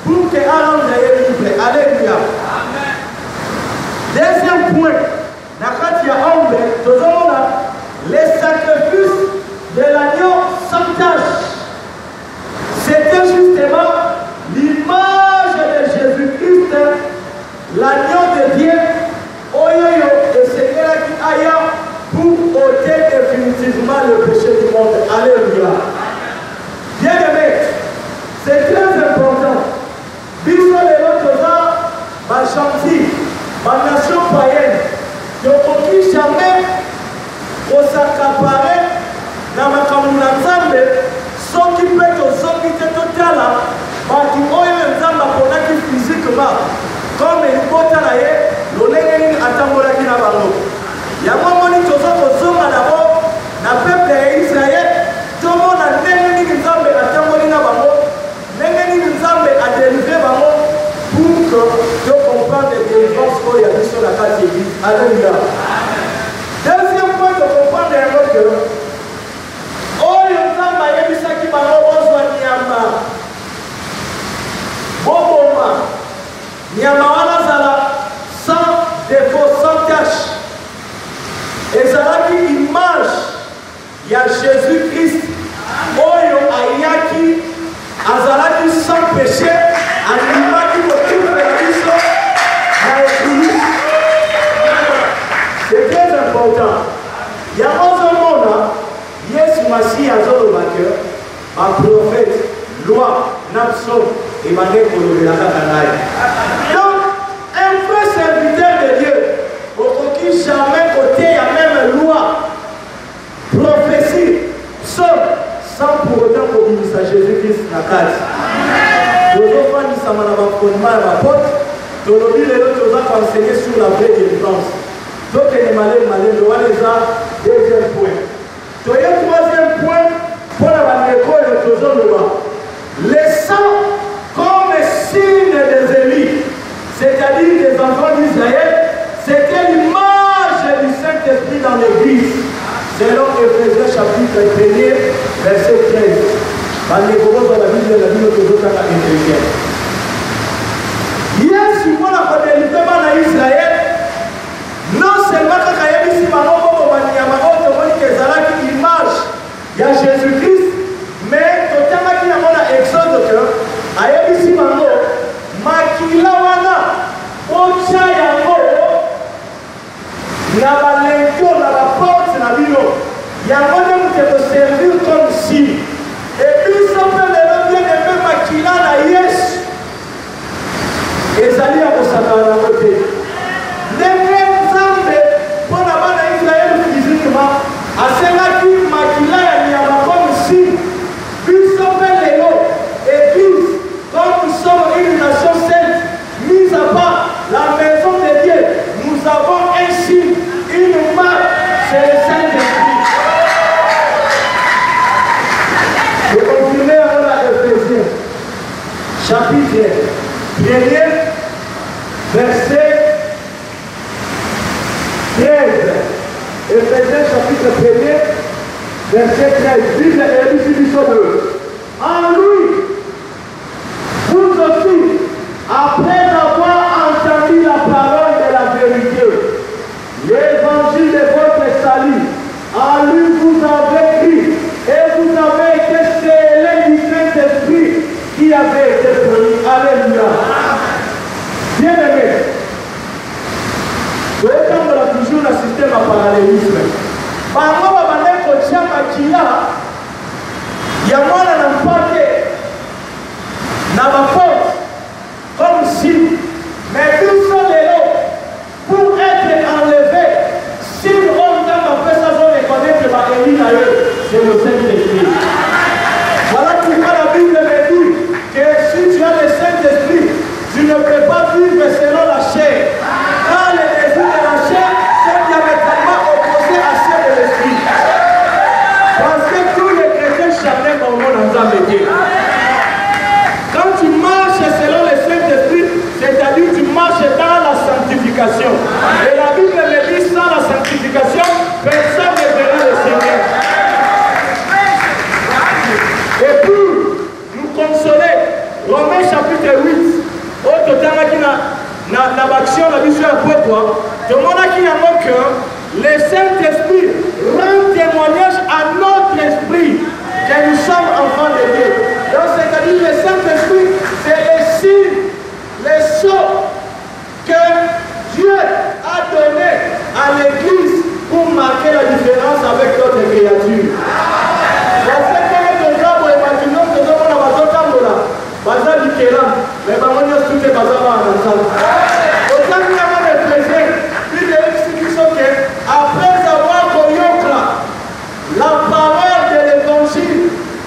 pour que Aaron soit libre. Alléluia. Deuxième point, les sacrifices de l'agneau sans tache. C'était justement l'image de Jésus-Christ, l'agneau de Dieu, Oyoyo et Seigneur qui aille pour ôter définitivement le péché du monde. Alléluia. Bien aimé, c'est très important. Bisous les autres ans, ma chantier, ma nation païenne, ne peut jamais s'accaparer dans ma commune. Soki peto soki te totala batu oyo nzamba ponaki physiquement comme libota na ye lolenge nini atambolaki na bango yango moni toza kozonga nabo na peuple ya Israel tomona ndenge nini nzambe atamboli na bango ndenge nini nzambe adelivre bango pour que to comprendre délivrance oyo ya biso na kati église. Alléluia. Deuxième point de comprendre yango que oyo nzambe ayebisaki bango bozwa nyama boboma nyama wana zala sans défaut, sans tache, ezalaki image ya Jésus-Christ oyo ayaki azalaki sans péché animaki kotufela biso na église. C'est très important. Yango ozomona Yesu Masihi azoloba ke baprophète loi napso ebande kolobelaka ngai. Donc un vrai serviteur de Dieu okoki jamais côté ya même loi prophétie psaume sans pour autant kobimisa Jésus-Christ na kati. Tozofandisama na bafondement ya bapote tolobi lelo toza koenseigner sur la vraie délivrance. Tokende maleme wana eza deuxième point. Toye troisième point pour la bandeko et le tozoloba. Les sangs comme signe des élus, c'est-à-dire des enfants d'Israël, c'était l'image du Saint-Esprit dans l'église. Selon Éphésiens chapitre 1, verset 13. Bandeko dans la Bible tozotaka Éphésiens. Yesu mpona kodélivrer na Israël, non seulement kaka yebisi bango boboma nyama oyo tomoni ezalaki image ya Jésus-Christ, mais totamaki yango na Exode ke ayebisi bango makila wana otya yango na balento na baporte na bino yango nde moto ekoservir comme signe. Ebiso mpe lelo bien-aimé makila na Yesu ezali ya kosakana nango te. Ndenge Nzambe mpona bana Israël physiquement asengaki makila ya nyama comme signe, biso mpe lelo église comme nous sommes une nation sainte mise à part la maison de Dieu, nous avons un signe, une marque, c'est le Saint-Esprit. Je continue à la Éphésiens chapitre 1er verset 13. Éphésiens chapitre 1er, verset 13. Bible et Bible 2. En lui, vous aussi, après avoir entendu la parole de la vérité, l'évangile de votre salut, en lui vous avez cru et vous avez été scellés du Saint-Esprit qui avait été promis. Alléluia. Bien-aimé, toyetambola toujours na système ya parallélisme. Bango babande kotia makila ya mwana na mpake na baporte comme si, mais biso lelo pour être enlevé, si on t'a fait ça, on reconnaître que Élie na eux, c'est le Saint-Esprit. Voilà charnel dans le monde en métier. Quand tu marches selon le Saint-Esprit, c'est-à-dire tu marches dans la sanctification. Et la Bible me dit, sans la sanctification, personne ne verra le Seigneur. Et pour nous consoler, Romains chapitre 8, au total, na l'action, la mission à pourquoi, tout le monde a qui a mon cœur, le Saint-Esprit rend témoignage à notre esprit que nous sommes enfants de Dieu. Donc, c'est-à-dire le Saint-Esprit, c'est le signe, le sceau que Dieu a donné à l'Église pour marquer la différence avec d'autres créatures. Parce que quand on regarde les bâtiments, nous avons la bâton tambola, bâton du Kéram, mais nous avons tout les bâtons ensemble. Autant que nous avons les plaisirs, puis les explications qu'après avoir connu la parole de l'évangile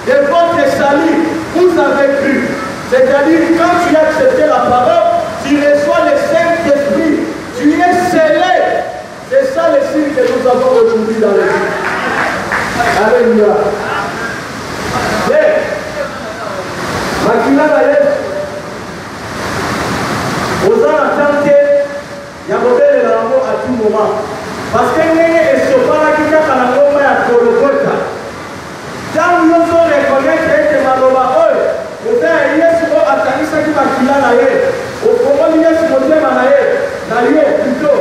de votre salut, vous avez cru. C'est-à-dire, quand tu as accepté la parole, tu reçois le Saint-Esprit, tu es scellé. C'est ça le signe que nous avons aujourd'hui dans la vie. Alléluia. Makina d'ailleurs, aux gens attendent, il y a modèle de l'amour à tout moment. Parce que nous sommes pas là qui ont la norme à Golgotha. Quand nous devons reconnaître que Maloba, vous avez Yesu attendu ce qui va qu'il a naé. Au moment où Yesu montait ma naé, plutôt,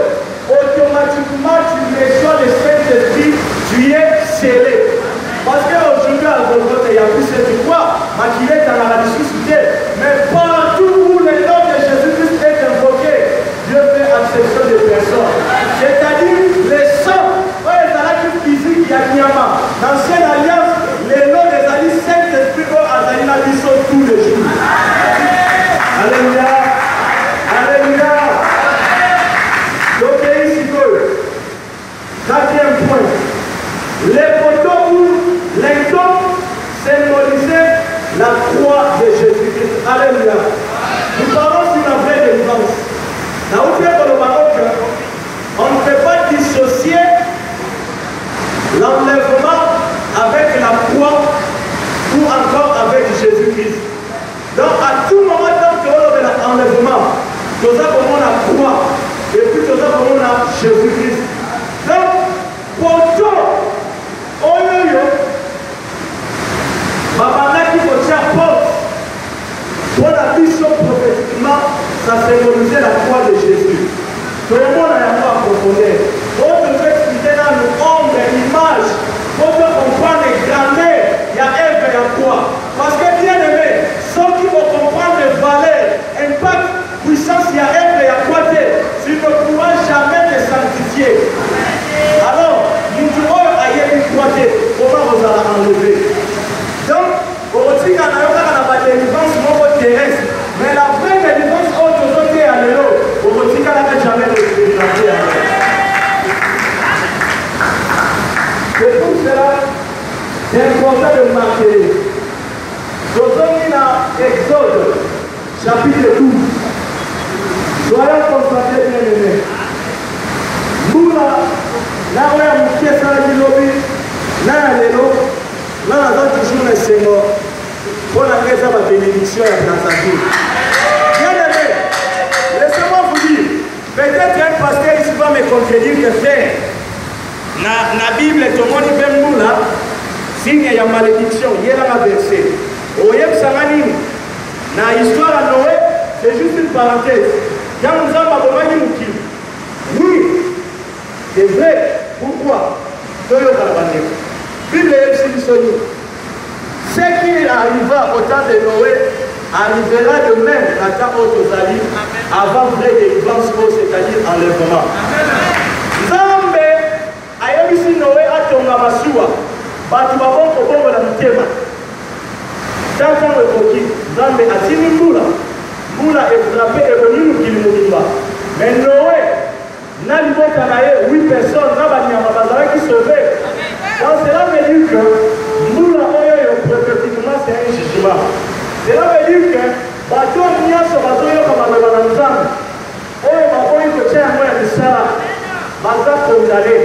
automatiquement tu reçois le Saint-Esprit, tu es scellé. Parce qu'aujourd'hui à Golgotha, il y a plus cette foi, qu'il est dans la ressuscité. Mais partout où le nom de Jésus-Christ est invoqué, Dieu fait acception des personnes. C'est-à-dire, les sangs, les alliés physiques, il y a Niama. Dans cette alliance, les noms des alliés Saint-Esprit, ils sont tous les jours. Alléluia. Alléluia. Donc, ici, quatrième point. Les poteaux où les dons symbolisaient la croix de Jésus-Christ. Alléluia. Nous parlons sur la vraie délivrance. Dans le Maroc, on ne peut pas dissocier l'enlèvement avec la croix ou encore avec Jésus-Christ. Donc à tout moment, tant que l'on a l'enlèvement, nous avons la croix et puis nous avons Jésus-Christ. Donc, pour tout, qui faut faire porte pour la mission prophétiquement, ça symbolisait la croix de Jésus. Tout le monde a un mot à profondeur. Pour te faire expliquer dans le ombre et l'image, pour te comprendre les grandeurs, il y a Ève et la croix. Parce que bien aimé, ceux qui vont comprendre les valeurs, impact, puissance, il y a Ève et la croix, tu ne pourras jamais te sanctifier. Alors, nous devons aller une croix, comment vous allez enlever? Donc, pour dire qu'on a pas de délivrance terrestre, mais la vraie délivrance autre à l'élo, pour dire qu'on n'a jamais de délivrance. C'est pour cela, c'est important de marquer. Nous sommes dans Exode, chapitre 12. Soyons concentrés, bien aimés. Nous, là où il y a une pièce à là, nous avons toujours le Seigneur pour la raison de la bénédiction et de la santé. Bien aimé, laissez-moi vous dire, peut-être un pasteur ici va me contredire que faire. Dans la Bible, tout le monde est nous là, signe il y a malédiction, il y a la verset. Au Yem-Samani, dans l'histoire de Noé, c'est juste une parenthèse. Quand nous avons abandonné Mouki, oui, c'est vrai. Pourquoi? Bible ce qui arriva au temps de Noé arrivera de même à temps aux alliés avant vraie délivrance, c'est-à-dire enlèvement. Nzambe ayebisi Noé atonga masuwa batu babongo bongo na mutema. Tantango ekoki Nzambe atimi mbula efrape eboni mokili mobimba. Mais Noé na libota na ye 8 personnes na banyama bazalaki sauvé. Donc cela veut dire que mbula oyo prophétiquement c'est un jugement. Cela veut dire que bato nyonso bazoyoka maloba na Nzambe oyo bakoki kotia yango ya misala baza condamné.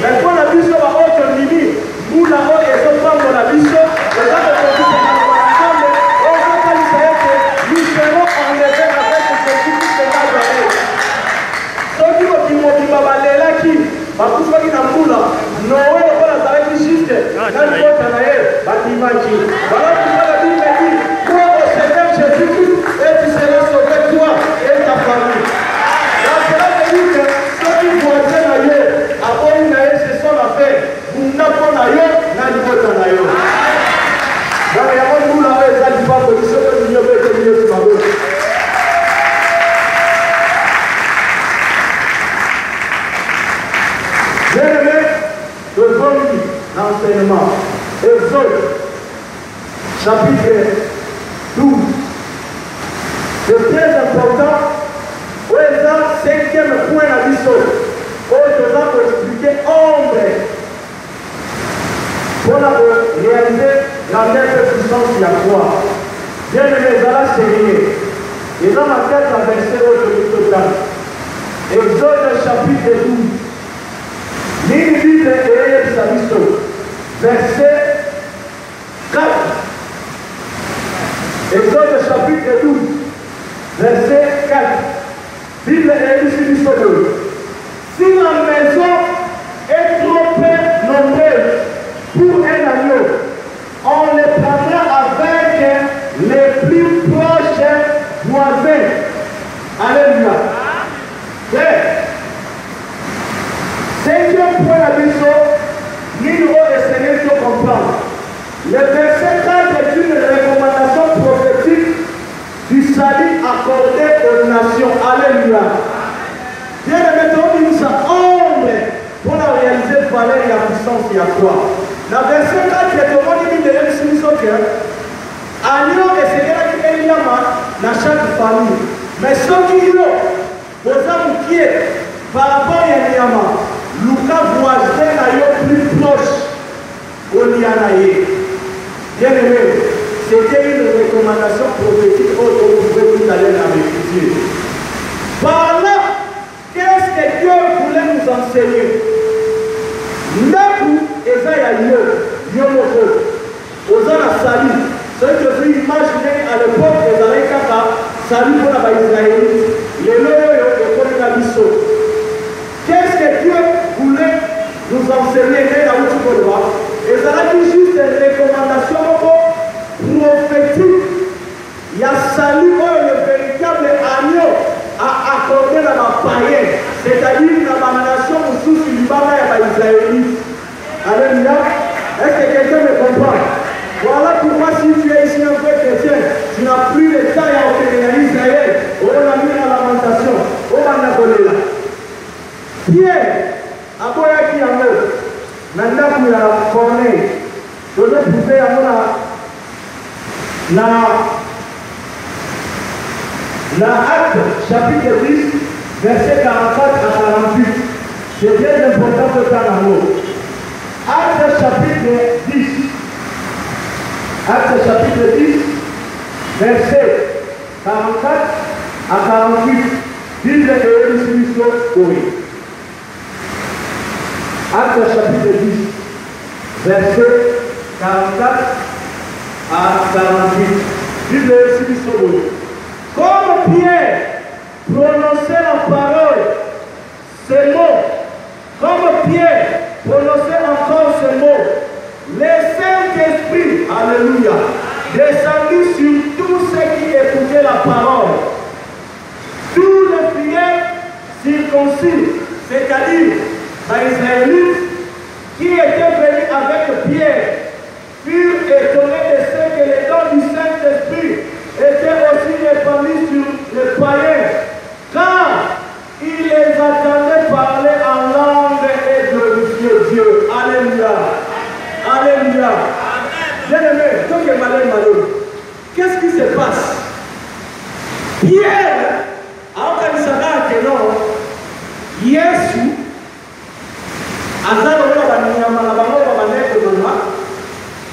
Mais mpo na biso baoyo tondimi mbula oyo ezopambola biso eza libota na ye bandimaki. Voilà pourquoi la Bible dit, crois au Seigneur Jésus-Christ et tu seras sauvé toi et ta famille. Donc cela veut dire que ceux qui voisins na yo, aboni na ye se sont la fait, bundako na yo na libota na yo. Donc il y a un bout là-haut, ils ont dit pas que tu sais que tu n'y avais que mieux sur ma gauche. Bien-aimé, devant lui, l'enseignement, Exode, chapitre 12. C'est très important. Où est le cinquième point à l'histoire? Où je vais expliquer ombre pour réaliser la même puissance de la croix. Bien-aimé, voilà, c'est rien. Et dans la tête, la verset où je vais total. Exode, chapitre 12. L'île Bible et Sabisto, verset 4. Exode chapitre 12, verset 4. Bible et Sabisto. Si la maison est trop peu nombreuse pour un agneau, on les prendra avec les plus proches voisins. Alléluia. Cinquième point à l'histoire, nous essayons de comprendre. Le verset 4 est une recommandation prophétique du salut accordé aux nations. Alléluia. Bien maintenant, nous sommes pour la réaliser valeur et la puissance de la croix. Le verset 4 est au monde de l'exclusion que Agneau et Seigneur qui est dans chaque famille. Mais ce qui est aux hommes qui est par rapport à Yama. Lucas voisin na yo plus proche au Lianaïe. Bien aimé, c'était une recommandation prophétique où vous pouvez tout aller dans l'écriture. Par là, qu'est-ce que Dieu voulait nous enseigner? Naku Esaïa Yomoko, Ozana Sali, ce que vous imaginez à l'époque des Alékaka, Sali pour la Israélite, les Loyo et pour la Bisso. Qu'est-ce que Dieu voulait nous enseigner dans le Toukodoa? Et ça a dit juste une recommandation prophétique. Il y a salut le véritable agneau à accorder dans la païenne, c'est-à-dire dans la nation sous Libana et Israélite. Alléluia. Est-ce que quelqu'un me comprend? Voilà pourquoi si tu es ici un vrai chrétien, tu n'as plus de temps à obtenir en Israël. On a mis la lamentation. On va en là. Pierre, aboya qui en est, maintenant qu'il a formé, je vais pousser à la Acte, chapitre 10, verset 44 à 48. C'est très important de faire l'amour. Acte chapitre 10. Acte chapitre 10, verset 44 à 48. Bible et Élisée, oui. Acte chapitre 10, verset 44 à 48. Bible et Élisée. Comme Pierre prononçait la parole, ces mots, comme Pierre prononçait encore ces mots, le Saint-Esprit, alléluia, descendit sur tous ceux qui écoutaient la parole. Tous les fidèles circoncis, c'est-à-dire les Israélites qui étaient venus avec Pierre, furent étonnés de ce que les dons du Saint-Esprit étaient aussi répandus sur les païens, car ils les attendaient parler en langue et glorifier Dieu. Alléluia. Alléluia. Bien-aimé, donc qu'est-ce qui se passe? Pierre a organisé que non, Yesu, azalo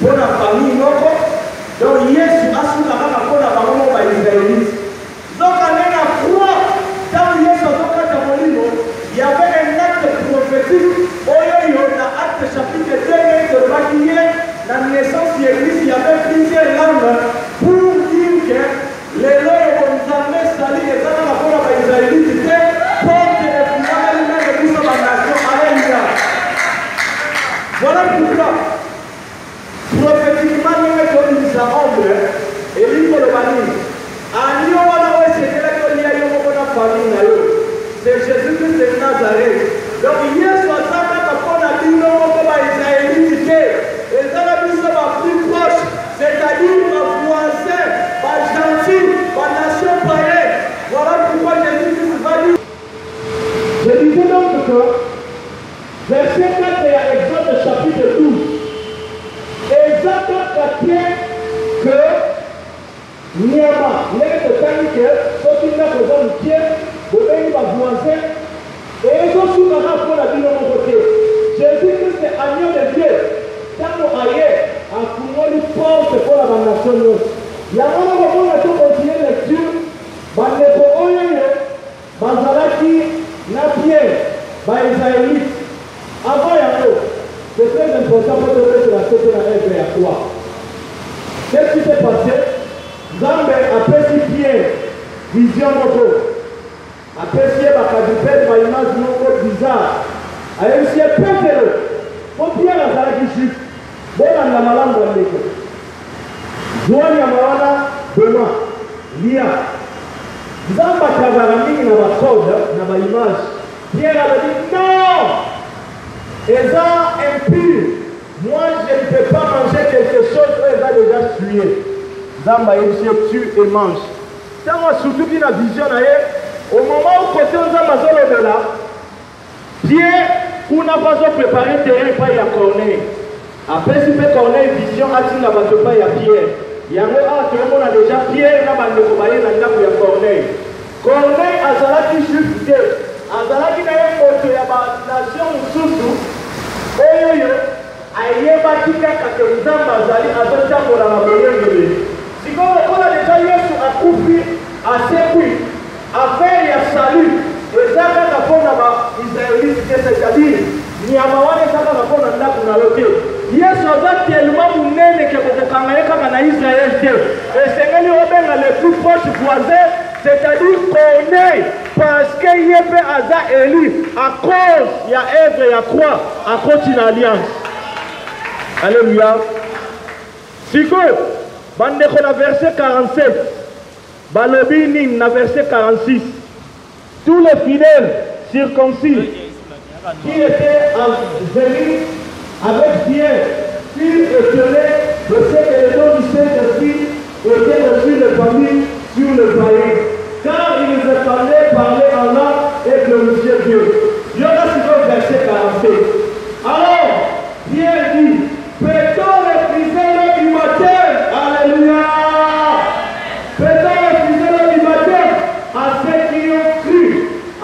pour la famille, donc Yesu a su la pour la famille israélite. Donc, à la croix, quand Yesu a il y avait un acte prophétique. Dans l'acte chapitre 2, dans la naissance de l'Église, il y avait plusieurs langues pour dire que les lois qu'on avait sali et dans la foi de l'Israélite portent les fondements de toute la nation. Alléluia. Voilà pourquoi prophétiquement nous mettons des hommes et l'île de Mani. Agneau on a essayé que l'il y a eu une famille. C'est Jésus-Christ de Nazareth. Donc hier soir ça quand on a dit non comme Israélite et ça la mission va plus proche, c'est-à-dire ma voisin, ma gentil, ma nation païenne. Voilà pourquoi Jésus-Christ va dire. Je disais donc que verset 4 et Exode chapitre 12. Exactement que Niama, n'est que ce qui n'a pas besoin de pied, vous avez ma voisin, et ils ont souvent pour la vie de mon côté. Jésus-Christ est agneau de Dieu. Quand on aille, à Koumo, il porte pour la nation. Il y a un moment où on a tout continué lecture, Bandeko Oyoyo, Bazalaki, Napier, Baïsaïlite. Avant Yako, c'est très important pour te mettre la tête de la règle à quoi. Qu'est-ce qui s'est passé? Zambé a perçu Pierre, vision moto. A perçu Bakadupet, ma image non bizarre. A réussi à perdre. Pour Pierre à Zalaki juif. Bon, on a la langue de l'école. Joanne Yamawana, demain, Lia. Zamba Kavarami n'a pas code, n'a pas image. Pierre a dit non! Et ça impur. Moi, je ne peux pas manger quelque chose que les a déjà tué. Zamba il tue et mange. Surtout qu'il a vision au moment où côté Zamba de là, Pierre, on n'a pas préparé terrain pour y Corneille. Après, si fait Corneille vision, il n'a pas préparé à Pierre. Il y a a déjà Pierre, il n'a pas préparé à Corneille. Corneille a Zalaki juste a Zalaki n'a pas fait la nation sous oyo ayebakika kaka nzamba azali azotambola na boyengeli sikoyo lokola deja yesu akufi asekwi affaire ya salut eza kaka mpona baisraélite te c'est-à-dire nyama wana eza kaka mpona ndako na yo te yesu aza tellement monene ke kokokanga ye kaka na israel te esengeli obenga le plus proche voisin c'est-à-dire Corneille, parce qu'il y a Aza élu, à cause, il y a œuvre, il y a croix, à cause d'une alliance. Alléluia. Si que, bandeko na verset 47, balobi ning na verset 46, tous les fidèles circoncis qui étaient venus avec Pierre, furent étonnés de ce que le nom du Saint-Esprit était reçu de famille sur le païen, car il nous attendait parler en langue et glorifier Dieu. Il y en a sur le verset 47. Alors, Pierre dit, peut-on refuser le du baptême? Alléluia! Peut-on refuser le du baptême à ceux qui ont cru,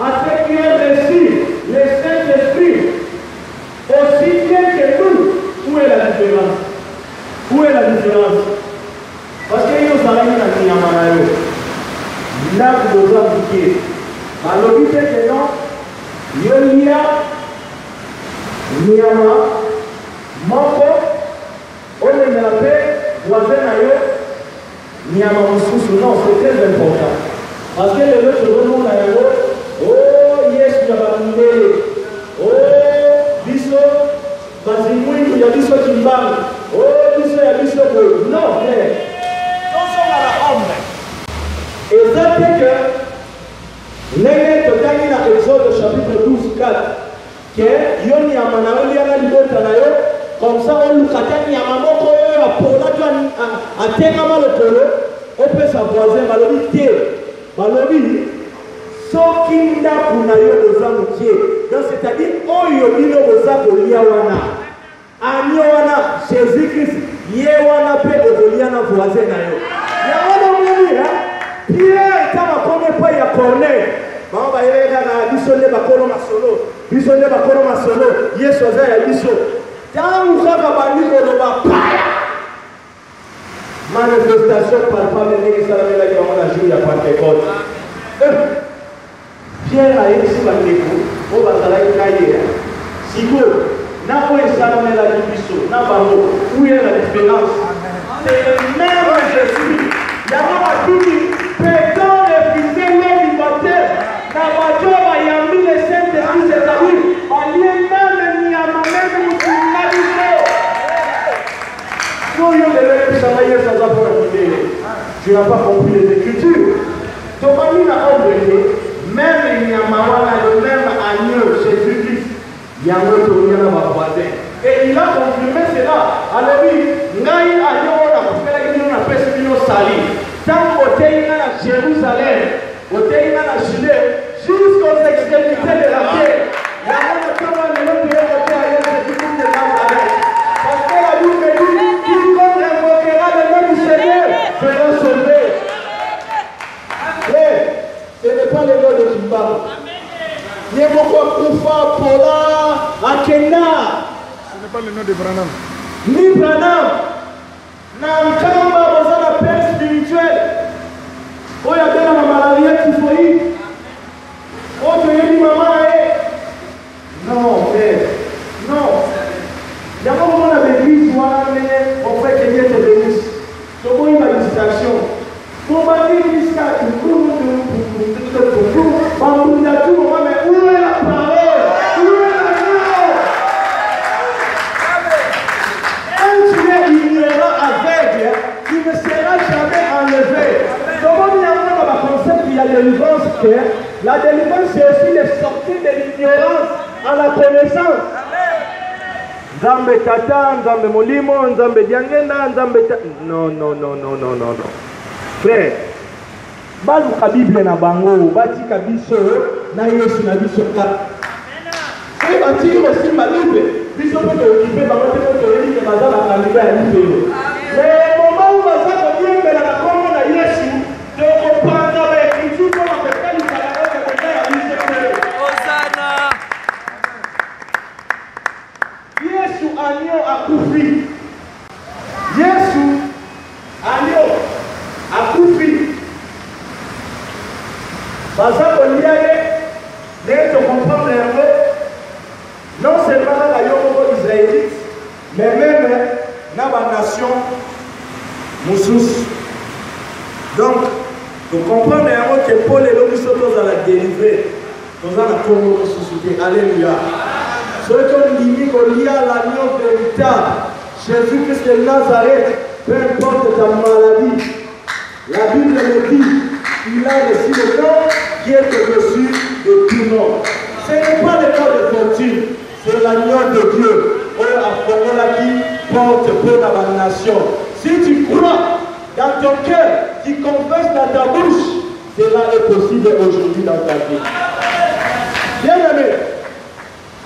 à ceux qui ont reçu le Saint-Esprit, aussi bien que nous? Où est la différence? Où est la différence? Parce que nous allons dans Niamanayo. Là, nous devons appliquer. Alors, il fait que non, Yonia, Niama, Moko, on est dans la paix, voisin Nayo, Niama Moussous, non, c'est très important. Parce que les autres remontent à Yago, oh, yes, il y a Bandé, oh, Bisso, Bazimouin, il y a Bisso Kimbang, oh, Bisso, il y a Bisso, non, mais. Et ça fait que l'année totale dans Exode chapitre 12, 4, que Yoni Amanaoli a libéré comme ça on lukatani Yamamoko a pola à Tengama le polo, on peut savoir Balobi Té, Balobi, Sokinda Punayo aux amoutiers. Donc c'est-à-dire, Oyobino aux aboliawana, Aniowana, Jésus-Christ, Yewana Pe Oboliana voisin Nayo. Yawana Pierre, quand on ne connaît pas, il y a Corneille. On va y aller à Bissonne, Bakolo Masolo. Bissonne, Bakolo Masolo. Yes, on va y aller. Quand on va à Bani, on va manifestation par femme et ça va aller à jouer à Pentecôte. Pierre a été sur la déco. On va aller à Caillé. Si vous n'a pas été ça, on est là du Bissot. N'a pas où est la différence? C'est le même Jésus. Il y a un tout peut-on refuser l'homme du baptême? La voiture va y amener le Saint-Esprit, c'est-à-dire, on y est même ni à ma même musulmanisme. Tu n'as pas compris les Écritures. Donc, même il y a le même agneau, Jésus-Christ, il y a un autre voisin. Et il a confirmé cela. Alors, il a à Jérusalem, au Judée, jusqu'aux extrémités de la terre. Parce que la Bible dit, quiconque invoquera le nom du Seigneur sera sauvé. Ce n'est pas le nom de Kimba. Yemoko Koufa, Pola, Akena. Ce n'est pas le nom de Branham. Ni Branham. Nankamba, vous avez la paix spirituelle. Oh, il y a bien la maladie qui faut y. Oh, tu es dit maman. Non, frère. Non. Il y a un moment dans l'église où on fait que Dieu te bénisse. Donc, il y a une distraction. Pour bâtir jusqu'à tout, mais où est la parole? Où est la parole? Quand tu es ignorant aveugle, tu ne seras jamais enlevé. Donc, il y a un concept qu'il y a délivrance. La délivrance, c'est aussi le sortir de l'ignorance à la connaissance. Nzambe tata, Nzambe molimo, Nzambe diangenda, Nzambe tata. Non. Frère, baluka Bible na bango, batika biso na Yesu na biso kaka. C'est bati aussi ma Bible. Biso peut occuper bango te peut lire baza la kaliba ya Bible. Mais au moment où baza ko bien bela na kombo na Yesu, de comprendre l'écriture pour la faire du parole de la Bible. Hosanna. Yesu agneau akufi. Yesu agneau akufi. Parce qu'on y a de comprendre un peu, non seulement dans la Yoruba israélite, mais même dans la nation Moussous. Donc, nous comprenons un peu que Paul et l'homme sont dans la délivrée. Nous allons la Congo ressusciter. Alléluia. Ceux qui ont dit qu'on y a l'agneau véritable, Jésus-Christ de Nazareth, peu importe ta maladie, la Bible me dit, il a reçu le nom qui est au-dessus de tout nom. Ce n'est pas le nom de fortune, c'est l'agneau de Dieu. Qui porte pour la nation. Si tu crois dans ton cœur, tu confesses dans ta bouche, cela est possible aujourd'hui dans ta vie. Bien aimé,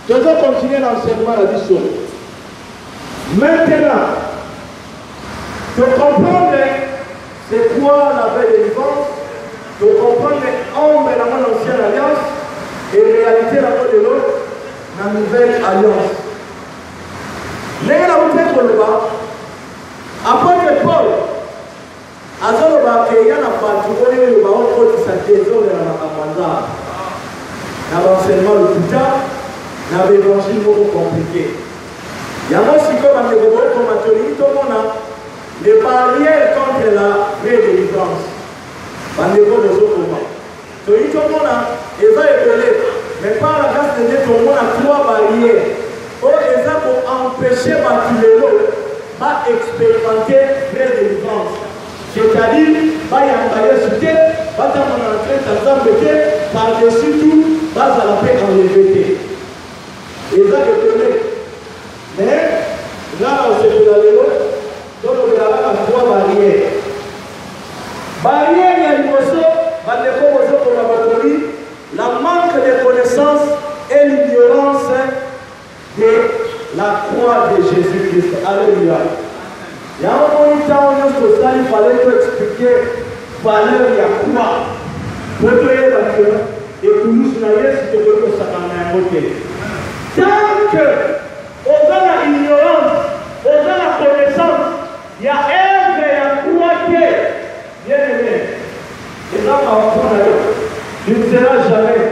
je vais continuer l'enseignement à la vie. Maintenant, de comprendre c'est quoi la vraie délivrance, de comprendre l'homme et l'ancienne alliance et réalité la de l'autre, la nouvelle alliance. Après que Paul a dit qu'il y a un patrimoine qui s'attendait dans l'enseignement le plus tard, dans l'évangile beaucoup compliqué. Il y a aussi comme les barrières contre la vraie délivrance. Par les mots de ce moment. Donc, il y a mais par la grâce de Dieu, tout le monde a trois barrières. Et ça pour empêcher à expérimenter vraie délivrance. C'est-à-dire, il y a un barrière sur terre, par-dessus tout, à la paix en liberté. Et ça, je connais. Mais, là, on se fait d'aller l'autre, donc on a trois barrières. Barrière, il y a une chose, la manque de connaissance et l'ignorance de la croix de Jésus-Christ. Alléluia. Il y a un moment où il fallait expliquer la valeur de la croix. Pour que et pour nous, c'est ce que ça a invoqué. Tant qu'on a l'ignorance, on a la connaissance, il y a un et un croix qui est bien aimé. Et là, on va prendre tu ne seras jamais.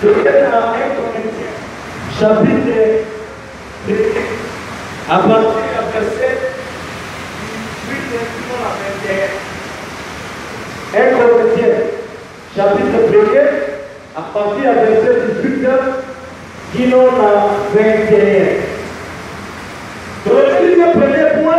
Peut-être à 1 Corinthiens, chapitre 2, à partir du verset 18 à 21. 1 Corinthiens, chapitre 1, à partir du verset 18, qui n'en a 21. Donc, le premier point,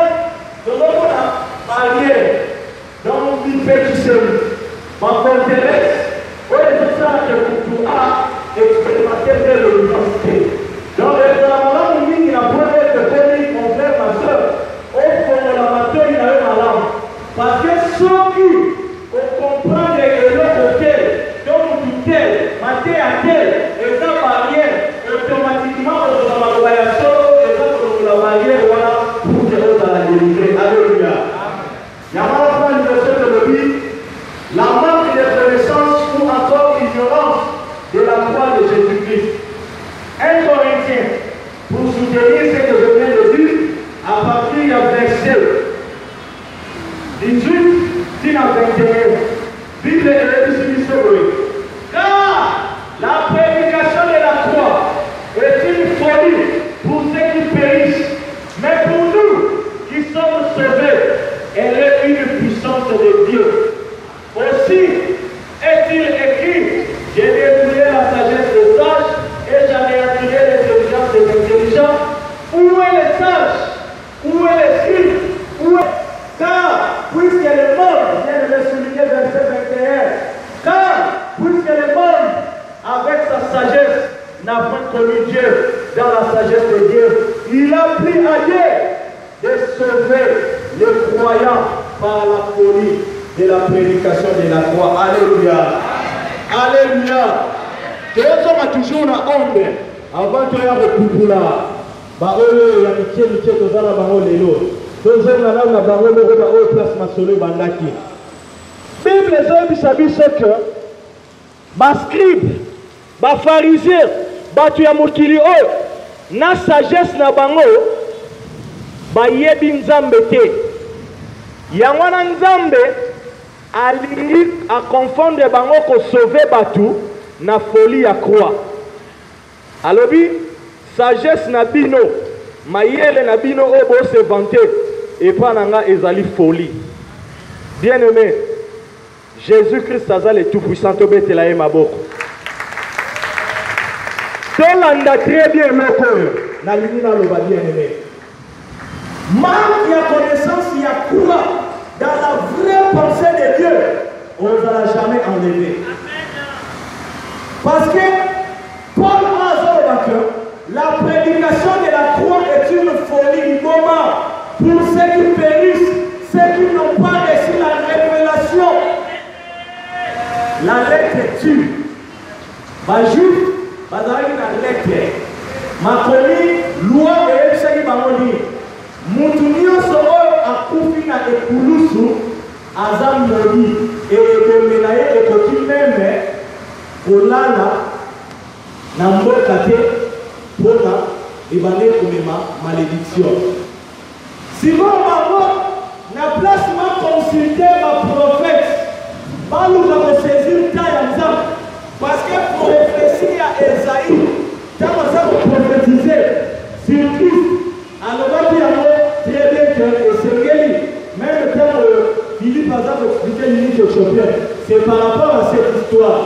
Matthieu 18, 10 à 21. Bible est car la prédication de la croix est une folie pour ceux qui périssent, mais pour nous qui sommes sauvés, elle est une puissance de Dieu. Aussi est-il écrit, j'ai détruit la sagesse des sages et j'en ai attiré l'intelligence des intelligents. Où est le sage? Où est l'esprit? Où est... Car, puisque le monde, vient de le souligner verset 21, car, puisque le monde, avec sa sagesse, n'a pas connu Dieu dans la sagesse de Dieu, il a pris à Dieu de sauver les croyants par la folie de la prédication de la croix. Alléluia. Alléluia. Tu es toujours na ombre avant que tu aies le bah eux ya mikie tozala bango lelo tozonga na bango moko ba oyo place masolo bandaki. Bible ezobisa biso ke bascribe bafarisien bato ya mokili oyo na sagesse na bango bayebi nzambe te, yango na nzambe alingi akonfondre bango kosauve bato na folie ya croix. Alobi sagesse na bino mayele na bino oyo bose vante epa nanga ezali folie. Bien aimé, Jésus-Christ aza le tout-puissant tobetela ye maboko. Tolanda très bien moko oyo nalingi naloba bien aimé. Manque ya connaissance ya croix dans la vraie pensée de Dieu, on ne va jamais enlever. Parce que Paul a dit que la prédication de la croix est une folie du moment pour ceux qui périssent, ceux qui n'ont pas reçu la révélation. La lettre tue. Ma juif, ma lettre. Ma commis, loi et ce qui m'a dit. Moutounio soro akufi na ekulusu azam modi et de menaye et koki meme olala na mboka te pona ebande komema malédiction. Si vous na place ma consulter ma prophète baluka ko saisir ta ya nzambe parce que pour réfléchir à Esaïe tant ça pour prophétiser sur Christ alors très bien que Sengeli, même quand Philippe a expliqué l'unité chauffeur, c'est par rapport à cette histoire.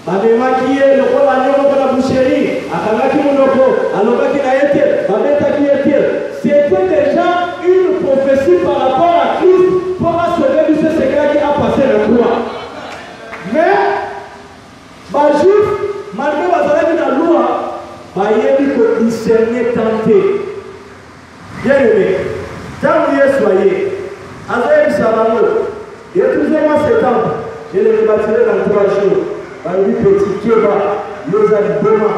Babema qui est le rôle à Nyoko de la boucherie, à Kanaki Monoko, à Loba qui a été, Babeta qui était. C'était déjà une prophétie par rapport à Christ pour assurer du ce secret qui a passé la croix. Mais, Bajouf, malgré Bazalaki dans la loi, Bayebi que discerner tenté. Bien aimé, tant que vous soyez, avec Salamo, et toujours ce temple, je le rebâtirai dans 3 jours. Par une petite Kéba, nous allons demain.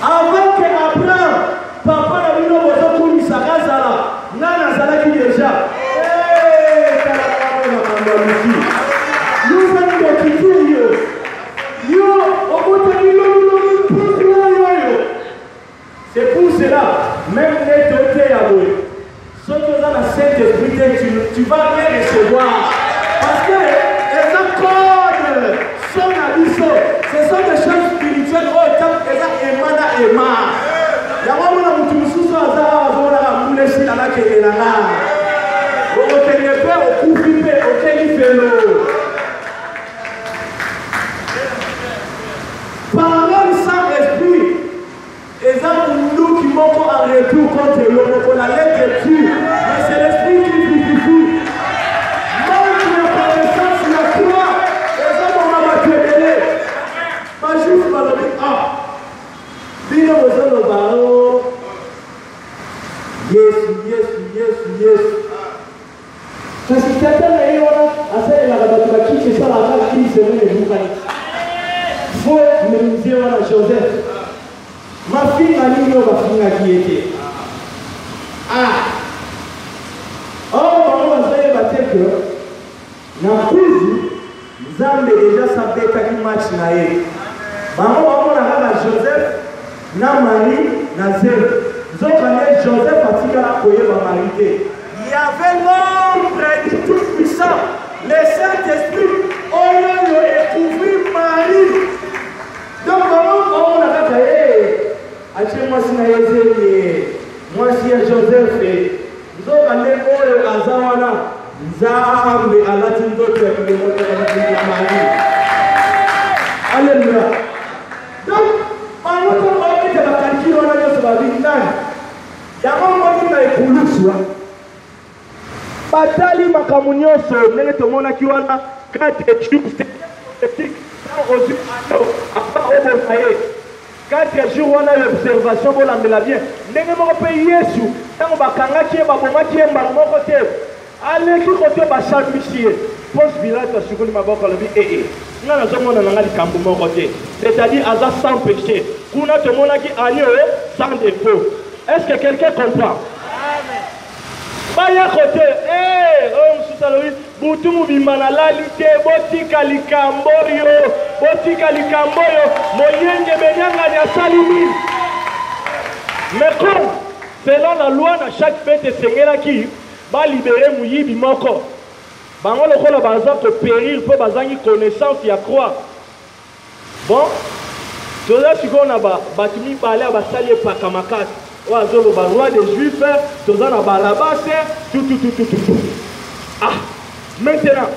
Avant que Abraham, papa n'a vu nos pour lui, sa casa, Nana Zalaki déjà. Nous allons quitter yo, au bout de c'est pour cela, même les dotés à vous, ceux qui ont la Saint-Esprit, tu vas rien recevoir. Parce que les accords sont abyssaux. Ce sont des choses spirituelles. Oh, ils ont émana éma. Il y a un moment où tu me soucies à ça, on a un moulin à la quai de la lame. On ne peut pas au coup flipper, auquel il fait l'eau. Parole sans esprit. Et ça, nous qui manquons en retour contre l'homme, la lettre tue, mais c'est l'esprit qui vivifie. Manque de connaissance sur la croix, et ça, on va m'atteler. Ma juif m'a dit, ah, bien aux hommes, baron, yes. Parce que quelqu'un a eu assez de la rabattre qui fait ça, la vache qui se met les boucaniques. Il faut me dire à Joseph. Ma fille m'a dit que qui était. Ah! Oh, maman, vous avez battu que dans la crise, nous avons déjà savé qu'il match naïe. Maman, on a Joseph, na Marie, na Zé. Nous avons Joseph batikala koyeba marité. Il y avait l'ombre du Tout-Puissant, le Saint-Esprit, Oyo éprouvé Marie. Donc, comment on a fait? Moi, si Joseph et nous avons allé au Azawana, Zam et Alatin d'autres qui ont Marie. Alléluia. Donc, par contre, on est dans la calcul, on a dit que ça va vite. Il y a un moment qui m'a écoulé. Batali makamunyoso, nene to mona kiwana, 4 jours, c'est 4 jours, on a l'observation pour l'anglais bien. N'est-ce pas Yesu, tant que bakanga qui est baboma qui est marmo côté. Allez qui côté bachar michier. Pose village à Sukuni Maboko le dit non non sommes dans l'anglais kambumo côté. C'est-à-dire Aza sans péché. Kuna te mona qui agneau sans défaut. Est-ce que quelqu'un comprend? Amen. Baya côté, oh Moussaloui, Boutou Bimana Lalite, Botika Likamboyo, Moyenge Benyanga Salimi. Mais comme, selon la loi, dans chaque fête de Seigneur qui va libérer Mouyi Bimoko, Bango le rôle bazan te périr pour bazan connaissance y a croix. Bon, tout ça c'est qu'on a battu balé à basalier Pakamakas. Le roi des Juifs, tout ça là-bas, tout. Ah, maintenant,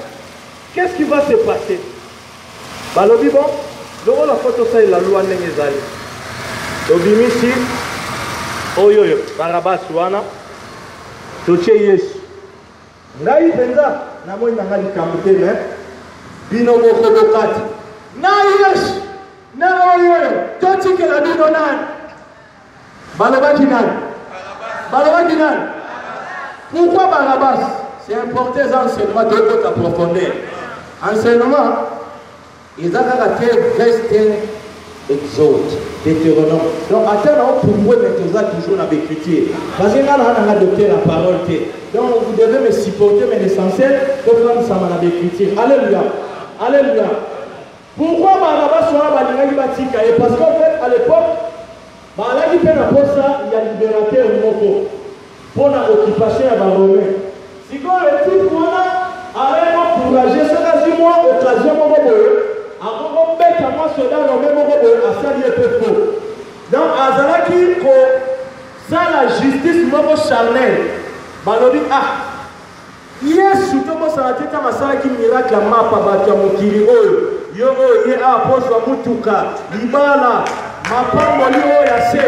qu'est-ce qui va se passer? Balobi bon, le rôle la photo ça est la loi Nengezali. Obimisi, oyoyo, Barabas wana, Toche Yesu. Ngai benza, na moi na ngali kamute ne, bino moko bokati. Na Yesu, na oyoyo, toti ke la bino nan. Barabas Kinan. Pourquoi Barabas? C'est important enseignement de votre profondeur. Enseignement, ils ont raté Vestin Exode, Deutéronome. Donc, attends, pour moi, maintenant, toujours dans l'écriture. Parce que nous avons adopté la parole. Donc, vous devez me supporter, mais l'essentiel, pour que nous sommes dans l'écriture. Alléluia. Alléluia. Pourquoi Barabas soit dans l'écriture? Parce qu'en fait, à l'époque, Malaki pe na posa ya libérateur moko pour l'occupation ya Romain. Si quand le type wana allait encourager ce quasi moi occasion moko boye, akoko beta moi soldat Romain moko boye asali peu faux. Donc azalaki ko ça la justice moko charnelle. Balobi Yesu to mo sala teta masala ki miracle mapa ba ya mokili oyo. Yo ye aposo mutuka libala Mapambo liyo ya se.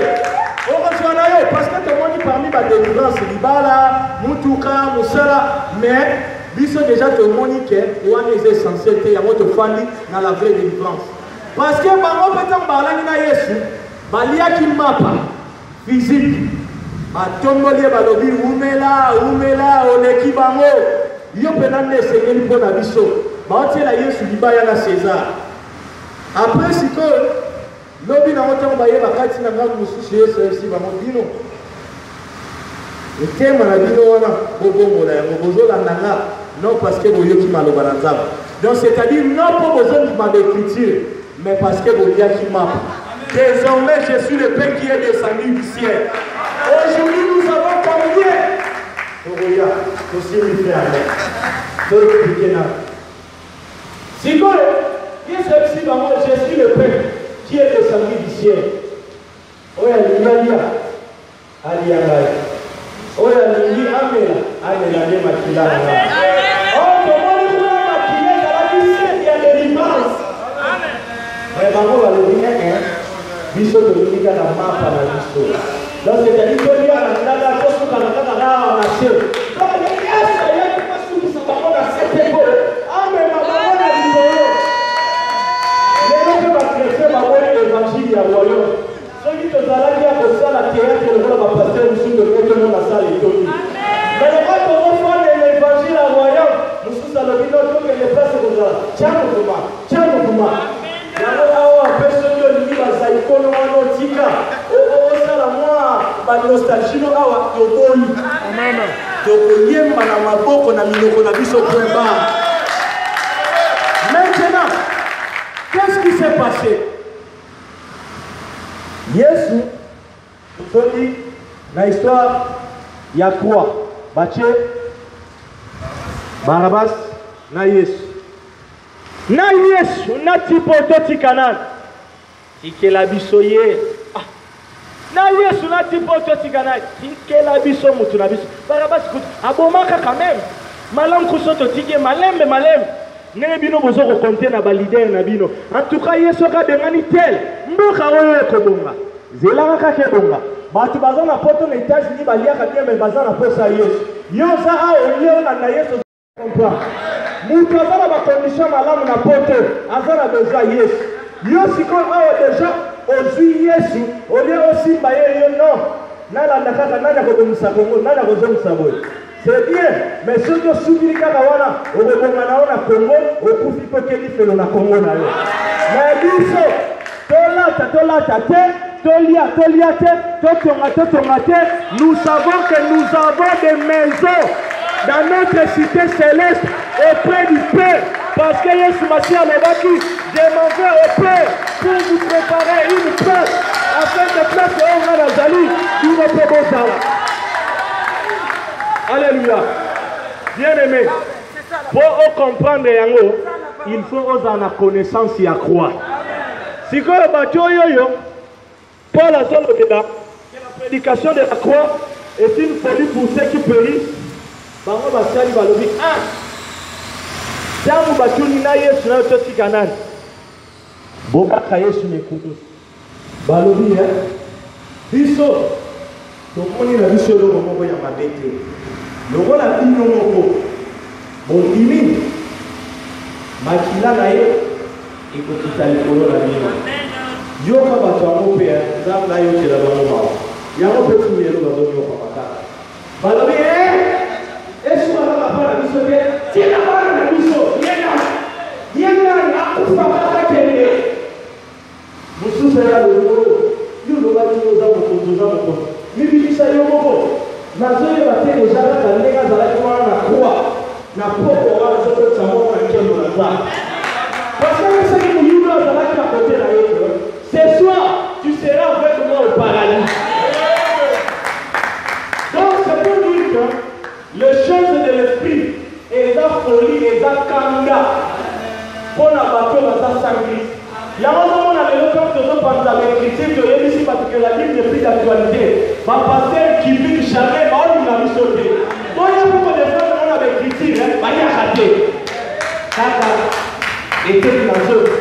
Okochwana yo parce que tout le monde parmi ba délivrance libala, mutuka, musala, mais biso déjà tout le monde que wana est essentiel te ya moto fandi na la vraie délivrance. Parce que bango peta mbala na Yesu, balia ki mapa physique. Batomboli balobi umela oleki bango. Yo penande sengeli pona biso. Ba otiela Yesu libaya na César. Après si que lobi na moto baye bakati na ngamu mususu Yesu si ba mobino. Le thème na bino wana bobongo la mobozo la nanga non parce que boyo ki maloba na nzaba. Donc c'est-à-dire non pour besoin de ma écriture mais parce que boyo ki m'a. Désormais je suis le Père qui est descendu du ciel. Aujourd'hui nous avons combien? Oya, aussi lui fait avec. Tout expliquer là. Si quoi Yesu si ba moi je suis le Père qui est descendu du ciel. Oya liya aliangai. Oya liya amela de makila. Oh comment le makila la vie a des délivrance. Amen. Mais maman va le dire biso de l'unique à la map à la biso. Donc c'est-à-dire que il y a la chose qu'on a là en action. Donc il y a pas sous ça par contre à cette époque. Ah mais maman a dit l'évangile ya royaume. Ceux qui te zala qui a posé la théâtre le rôle va passer au sud de tout le monde à ça et tout. Mais le roi de l'évangile à royaume, nous sommes dans le bino tout que les places comme ça. Tiens Kuma. Yalo awa personne de lui va zaikono wano tika. O sala moi ba nostalgie no awa toboi. Amen. Tokoyemba na maboko na miloko na biso point bas. Maintenant, qu'est-ce qui s'est passé? Yesu, dans l'histoire, Il y a trois. Bache, Barabas, na Yesu. Na Yesu, na tipo toti kanan. Tike la biso ye. Na Yesu, na tipo toti kanan. Tike la biso mutu na biso. Barabas, écoute, abomaka quand même. Malam kusoto tike, malembe, malem. Nene bino bozo ko compter na balidere na bino. En tout cas, Yesu ka bengani tel. Mboka oyo ekobonga. Zelaka ka kebonga. Batu baza na poto na États-Unis baliaka bien mais baza na posa Yesu. Yo za a olio na Yesu comprend. Mutu aza na ba condition malamu na poto, aza na besoin Yesu. Yo siko awa déjà ozui Yesu, olio osimba ye yo non. Nala ndakaka nana ko domisa Kongo, nana ko zomisa boy. C'est bien, mais ce que soubili kaka wana, okobonga na ona Kongo, okufi pe keli felo na Kongo na yo. Mais biso tolata te. Nous savons que nous avons des maisons dans notre cité céleste auprès du Père. Parce que Yesu Massia Lobaki, je m'en vais au Père pour vous préparer une place afin de placer au Ranazali du notre beau. Alléluia. Bien-aimé, pour comprendre Yango, il faut oser la connaissance et à croire. Si vous avez Paul a dit que la prédication de la croix est une folie pour ceux qui périssent. Bango basali balobi ah. Jamu batuni na Yesu na toti kanan. Boka ka Yesu ne kutu. Balobi biso tokoni na biso lo moko ya mabete. Loko la bino moko. Bondimi makila na ye ikokita likolo na bino. Yo kaba twango pe za na yo tela bango ba ya ngo pe ku yelo ba zo yo papa balobi esu ala ba na biso ke tina ba na biso yena na ku fa ba kene musu sera lo yo lo ba yo za mo mi bi sa yo mo na zo ye ba te ko za ka lenga za la kwa na kwa na popo wa zo ko tsamo na kelo na za parce que c'est que you know za la ka côté na yo. Ce soir, tu seras avec moi au paradis. Donc, c'est pour dire que le chose de l'esprit est la folie, est la kanga. Pour la bateau, la sangrie. Il y a un moment dans le temps que nous pensons avec l'écriture, que il y a ici parce que la Bible est plus d'actualité. Ma pasteur qui vit jamais, on lui a mis sauté. Donc, il y a beaucoup de fois qu'on a avec l'écriture, il y a raté. Kaka, et c'est une chose.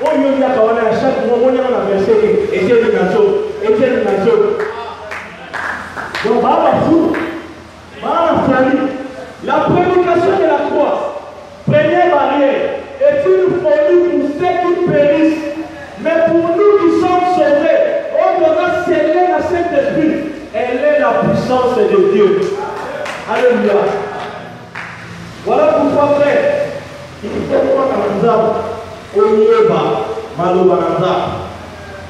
On y a à chaque moment, on a versé et c'est une nation. Donc, la prédication de la croix, première barrière, est une folie pour ceux qui périssent. Mais pour nous qui sommes sauvés, on doit sceller la Saint-Esprit. Elle est la puissance de Dieu. Alléluia. Voilà pourquoi, frère, il faut croire en nous.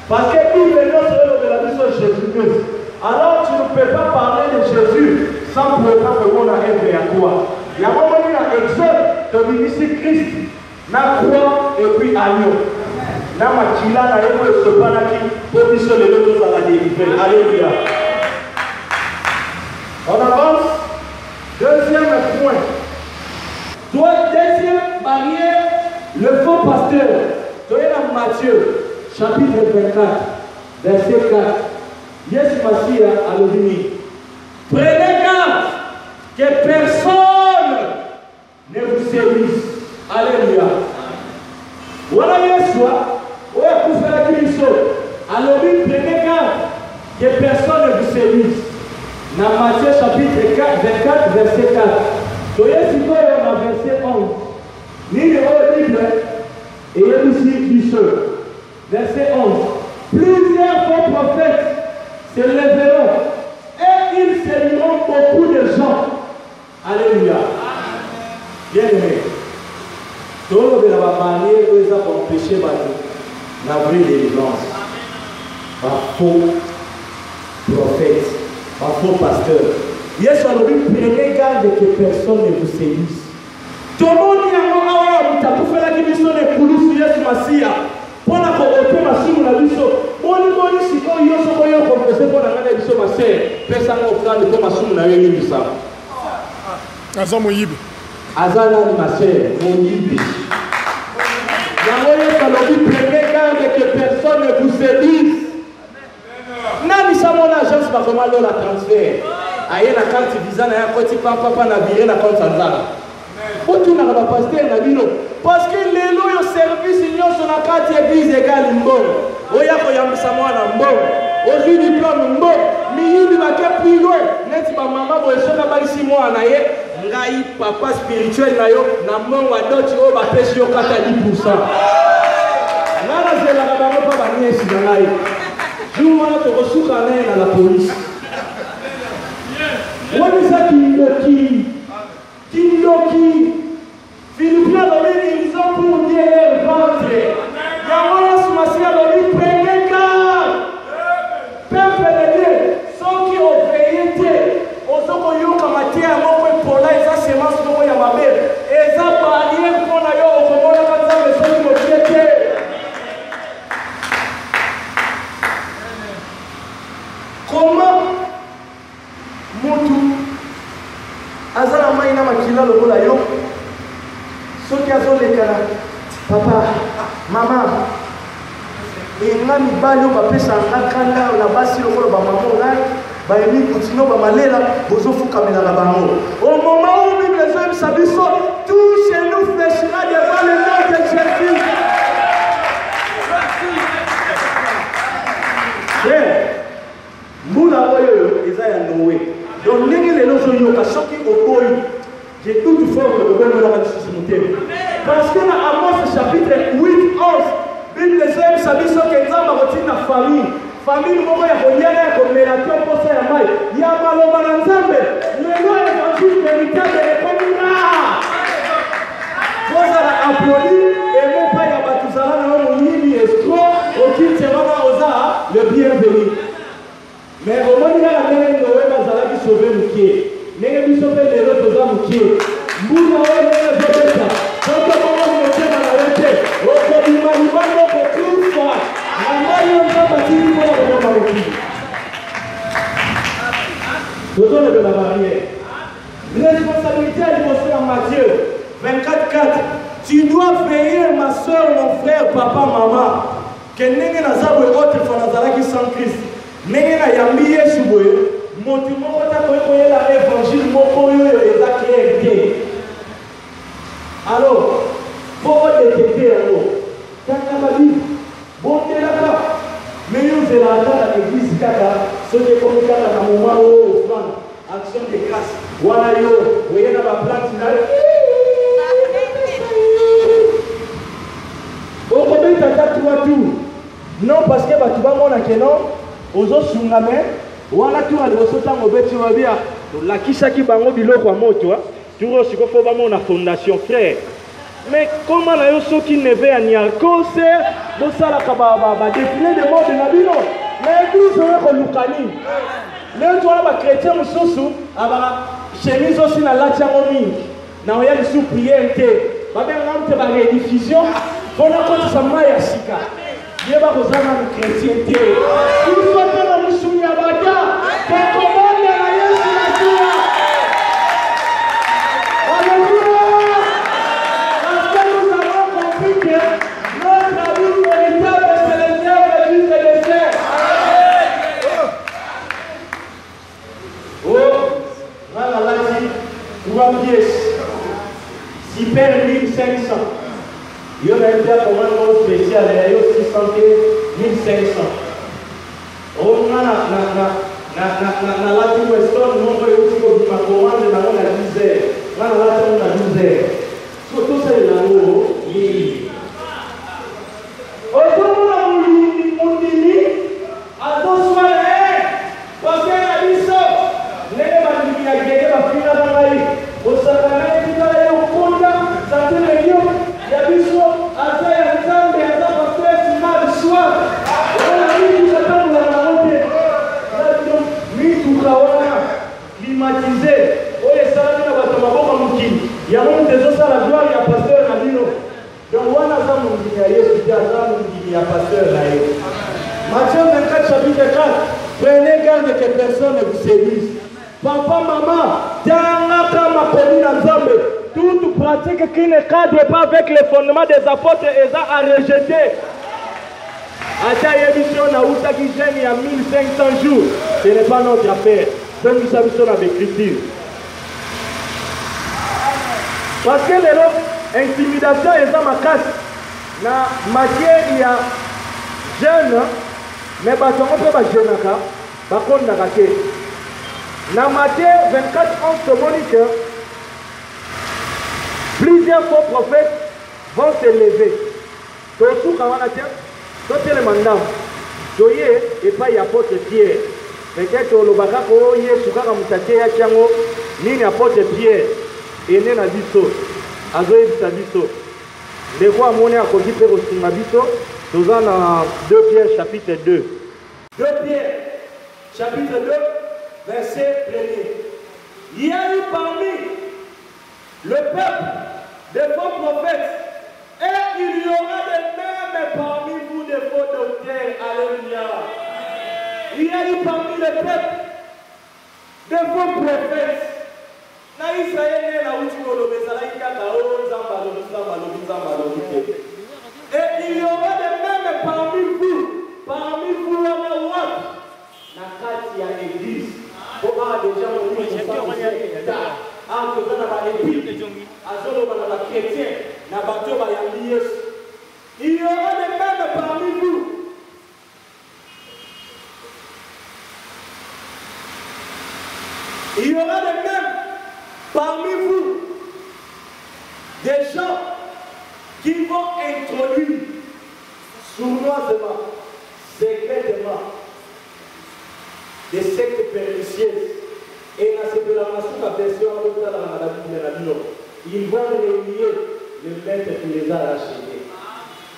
Parce que Bible est notre de la mission de Jésus-Christ. Alors tu ne peux pas parler de Jésus sans pour autant que l'on a un à quoi. Il y a un moment dans Exode, tu dis ici Christ, na croix et puis agneau. Na machila na yemo et sopanaki pour mission de l'autre à la délivrer. Alléluia. On avance. Deuxième point. Deuxième barrière. Le faux pasteur, toyez dans Matthieu, chapitre 24, verset 4. Yesu Massia a dit, prenez garde que personne ne vous séduise. Alléluia. Voilà Yesu, où est pour faire la guérison. Alors prenez garde que personne ne vous séduise. Dans Matthieu chapitre 24, verset 4. Toyez si vous avez verset 11. Ni le Bible et aussi verset 11. Plusieurs faux prophètes se lèveront et ils séduiront beaucoup de gens. Alléluia. Bien-aimé. Tout le monde va manier que ça va empêcher la vraie délivrance. Par faux prophète, par faux pasteur. Yesu a dit, prenez garde que personne ne vous séduise. Tout le monde dit pour faire la guérison de Koulousou Yesu Massia. Pour la corrompre, ma soeur, la biso. boni sikoyo sokoyo confessé pour la ngana biso ma sœur pesa ngo frère pour masumu na yeli bisa aza moyibi azana ni ma sœur moyibi yango kalobi prenez garde que personne ne vous séduise nani samona agence ba comment la transfert aye na carte visa na ya koti papa na viré na compte nzala otuna na pasteur na bino parce que lelo yo service nyonso na carte église égale mbongo oya koyambisa mwana mbongo ozwi diplôme mbongo miyibi bake pilo neti bamama boye soka balisi mwana ye ngai papa spirituel na yo na mbongo adoti oyo bapesi yo kata 10%. Nana zelaka bango mpa baniesi na ngai jour wana tokosuka naye na la police wabisa kindoki Philippien lobi ils ont pour dire leur ventre yango sumasi lobi prenez garde peuple de Dieu ceux qui ont veillé ozoko yoka matia moko epola eza semence moko ya mabe eza barrière mpona yo okomona kanzambe soki motie te comment mutu aza na mai na makila lokola yo soki azolekana papa mama enga mibali oyo bapesanga kanda na basi lokola bamamo ngai bayemi kutino bamalela bozofukamelaka bango au moment où bible ezoyebisa biso tout chez nous fléchira devant le nom de Jésus. Mbula oyo eza ya Noé donc ndenge lelo ozoyoka soki okoyi je toute forme okomelaka lisusu motema parce que na Amos chapitre 8 11 bible ezoyebisa biso ke nzambe akotinda famille moko ya koliana ya komela te mposa ya mai ya maloba na nzambe lelo évangile véritable ekomina kozala aplodi emopa ya bato zala na yo moyibi estro okintemaka oza le bienvenu mais omoni kaka ndenge Noé bazalaki sauve mokie ndenge biso mpe lelo toza mokie mbula oyo ndenge ezobeta soki okomoni motema na yo te okobima libanda okokufa na ngai yo nzambe atili mpona kokoma mokili tozolobela barrière responsabilité ya liboso ya Matthieu 24:4 tu dois veiller ma soeur mon frère papa maman ke ndenge naza boye autrefois nazalaki sans Christ ndenge nayambi Yesu boye moto moko takoki koyela évangile moko oyo eza clair te alors po odetete yango kaka babible botelaka me yo ozelaka na église kaka soki ekomi kaka na moma oyo ofrande action de grâce wana yo oye na baplante na yo okobetaka 3 tours non parce que bato bamonake non ozosunga me wana tour aliboso ntango obeti babia tolakisaki bango biloko ya moto turo siko mpo bamona fondation frère mais comment na yo soki neve ya niarkose bosalaka badefile de mode na bino na église oyo koluka nini leo twana bakretien mosusu abaka chemise osi na lati yango mingi na oya lisu priere te babengaka mpe barediffusion mpona kotisa mai ya sika ye bakozala na chrétien te ifote na mosuni ya bata tokomondela Yesu na sia alléluia parce que nous avons compris que notre avis véritable c'est le Dieu de Dieu et le Dieu. Oh nana lati 3 pièces super 1500 yo na été à commande spécial et yo 600 1500 oh na la tu weston mon ko yo ko ma commande na na 10 heures na la tu na 12 heures so to c'est la wo yi o to na mundini atoswa parce que la biso les bandits ya gege ba fina na ngai o sakana tika yo konda za tele yo ya biso asa ya nzambe aza pasteur simali soir wana mimi nataka na wote ndio mimi tukaona climatiser oye sana na watu maboko mkini ya Mungu tezo sala gloire ya pasteur na bino donc wana za Mungu ya Yesu ya za Mungu ya pasteur na yeye Matthieu 24, chapitre 4. Prenez garde que personne ne vous séduise. Papa, maman, toute pratique qui ne cadre pas avec les fondements des apôtres est à rejeter. Ata émission na Ousaki Jeune il y a 1500 jours. Ce n'est pas notre affaire. Donc nous savons sur l'écriture. Parce que l'intimidation est dans ma casse. Na matière il y a jeune, mais on peut pas jeune par contre na raté. Na matière 24 11 Monique, plusieurs faux prophètes vont se lever. Surtout quand on a les mandats, Joye et pas y apôtre Pierre. Peut-être le Bakako y est souvent comme Tate Yachango, ni apôtre Pierre, et né na biso, Azoé Bisabiso. Les rois monnaie à côté de Rosumabiso, nous en a 2 Pierre chapitre 2. 2 Pierre chapitre 2, verset 1er. Il y a eu parmi le peuple des faux prophètes, et il y aura des mêmes parmi vous des faux docteurs. Alléluia. Il y a eu parmi le peuple des faux prophètes. Na Israël na utikolo bezalaika kao et il y aura des mêmes parmi vous la wap na kati ya église pour avoir des gens qui il y aura des mêmes parmi vous. Il y aura des mêmes parmi vous. Des gens qui vont introduire sournoisement, secrètement, des sectes pernicieuses. Et dans cette version, ils vont réunir le maître qui les a rachetés.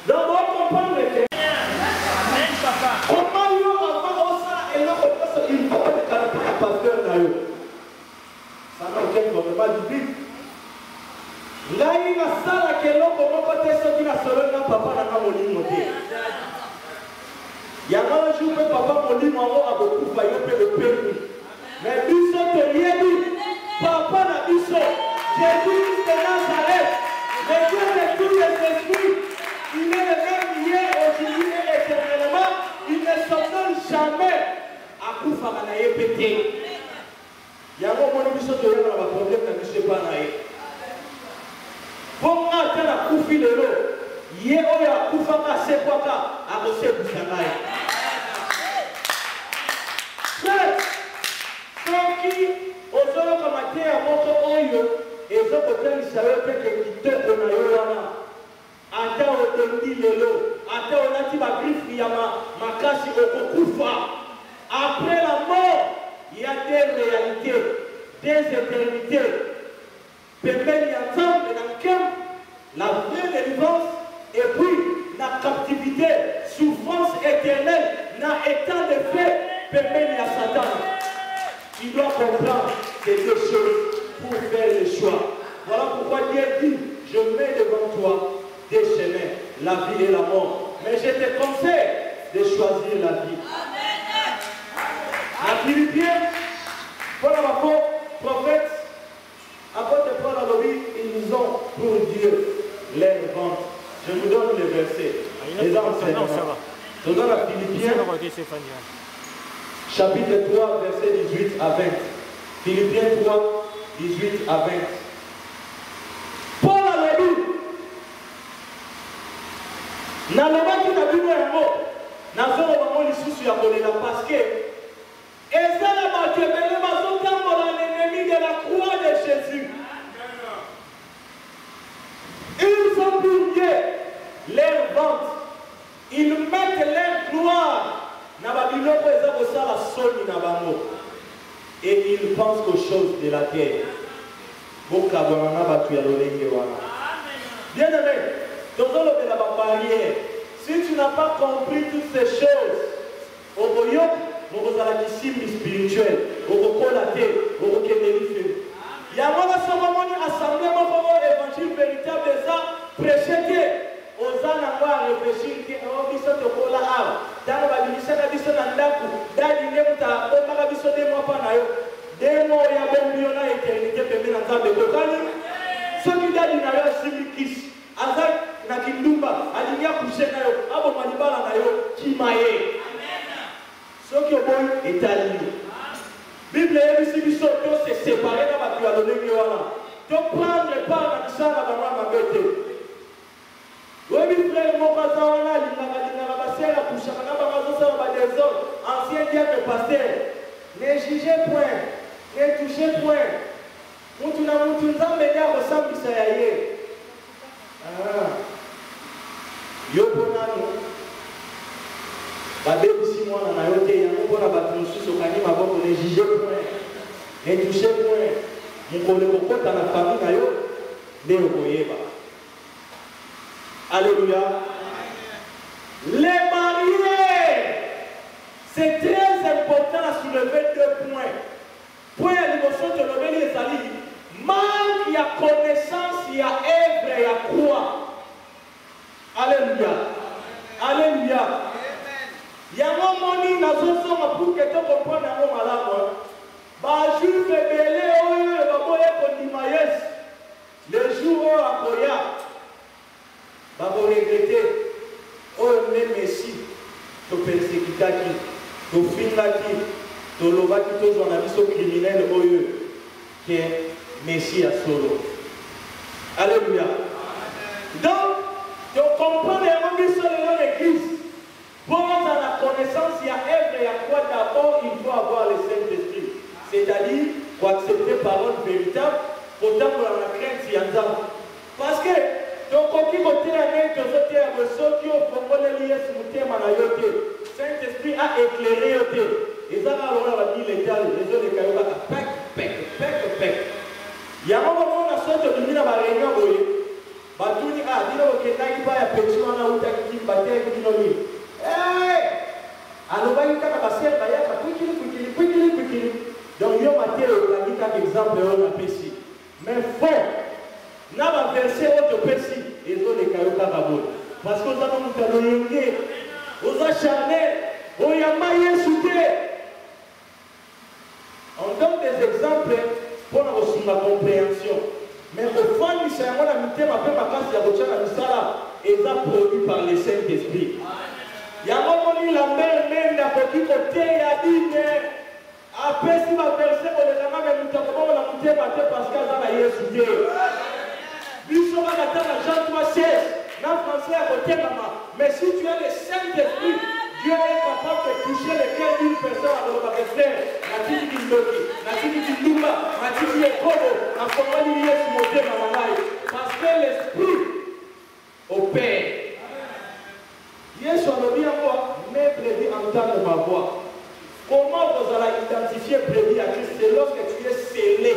Donc on comprend que comment ils ont avant ça et l'autre il faut que le pasteur n'a ça n'a aucun fondement biblique. Là il a ça que l'autre côté ce qui a sauvé notre papa n'a pas molli monté. Il y a un jour que papa molli maman a beaucoup failli le permis. Mais lui sont rien dit. Papa n'a dit ça. Jésus de Nazareth. Le Dieu de tous les esprits. Il est le même hier, aujourd'hui et éternellement. Il ne s'ordonne jamais à Koufamanaye pété. Il y a un moment où il y a un problème que je ne sais pas. Pour moi, il y a un Koufi de l'eau. Il y a un Koufama Sekwaka à Rosé Boussanaï. Qui aux hommes comme à terre, à votre oeil, et aux autres côtés, ils savaient que les quitteurs de Nayoana. Ata otendi lelo, ata onati ba griffe yama makasi okokufa. Après la mort, il y a des réalités, des éternités. Pépé ensemble dans lequel la vraie délivrance et puis la captivité, souffrance éternelle, n'a état de fait, pépé à Satan. Tu dois comprendre ces deux choses pour faire le choix. Voilà pourquoi Dieu dit, je mets devant toi des chemins, la vie et la mort. Mais je te conseille de choisir la vie. À Philippiens, pour la prophète, apôtre Paul a lobby, ils nous ont pour Dieu leur vente. Je vous donne les versets. Les enseignements. Je donne à Philippiens, chapitre 3, versets 18 à 20. Philippiens 3, 18 à 20. Paul a lobby. Nalobaki na bino yango nazolo bango lisusu ya kolela parce que eza na bato ebele bazotambola l'ennemi de la croix de Jésus. Ils ont pour Dieu leur vente. Ils mettent leur gloire na babiloko eza kosala soni na bango et ils pensent aux choses de la terre. Bokabwana na bato ya lolenge wana. Bien aimé. Si tu n'as pas compris toutes ces choses, au royaume, nous allons ici spirituel, au colaté, au kénérifé. Il y a un assemblée, évangile véritable, prêcher, aux gens à réfléchir, dans le éternité pembe na nzambe tokani soki dadi na yo asimbi kisi aza na kindumba alingi akushe na yo aboma libala na yo kima ye soki oboyi etali Bible yebisi biso to se séparer na bato ya lolenge wana to prendre part na misala bango mabe te oyebi frère moko aza wana alingaka basere akushaka na bango azosala badésordre ancien diacre pasteur ne jugez point ne touchez point mutu na mutu nzambe nde akosambisa ya ye yo mpo nano babebisi mwana na yo te yango mpona bato mosusu okangi maboko ne juge point ne touche point mokolo kokota na famille na yo nde okoyeba. Alléluia. Les barrières, c'est très important à soulever 2 points. Point à l'émotion de lever les alliés. Manque, il y a connaissance, il y a œuvre, il y a croix. Alléluia. Alléluia. Il y a un moment où pour que tu comprennes un moment là. Juif belé, le jour où à Koya, vous regrettez, oh, le Messie, tu persécuta qui, tu filmes qui, tu l'oba qui, tu journaliste criminel, oh, qui est Messie à solo. Alléluia. Donc, tu comprends les mots sur l'église. Pour la connaissance, il y a œuvre, il y a quoi d'abord, il faut avoir le Saint-Esprit. C'est-à-dire, pour accepter parole véritable, autant pour la crainte, il y a ça. Parce que, donc, qui côté la main, que je t'ai à ceux qui ont fait le Saint-Esprit a éclairé. Et ça, alors, on va dire les gars, les autres, les gars, pec, pec, pec, pec. Il y a un moment où on a sorti de l'union à la réunion, Batouni a dit que n'a pas à péché, on a eu qui battait avec une amie. Alors, il y a un passé, il y a un quickly. Donc, il y a un exemple, on a péché. Mais fort. N'a pas versé autre péché et les autres les cailloux. Parce que nous avons nous acharné, on y a maillé souté. On donne des exemples pour la compréhension. Mais au fond, il s'agit de la muté, ma paix, ma casse, la rocha, la misala, et ça produit par les Saint-Esprit. Il y a un moment où la mère même n'a pas dit côté, il a dit, mais après, si ma verset, on les a même muté, la muté, ma paix, parce qu'elle a maillé souté. Mais si tu as le Saint-Esprit, Dieu est capable de toucher les cœurs d'une personne à notre frère. Parce que l'Esprit opère. Yesu a dit à moi, mes brebis entendent ma voix. Comment vous allez identifier brebis à Christ? C'est lorsque tu es scellé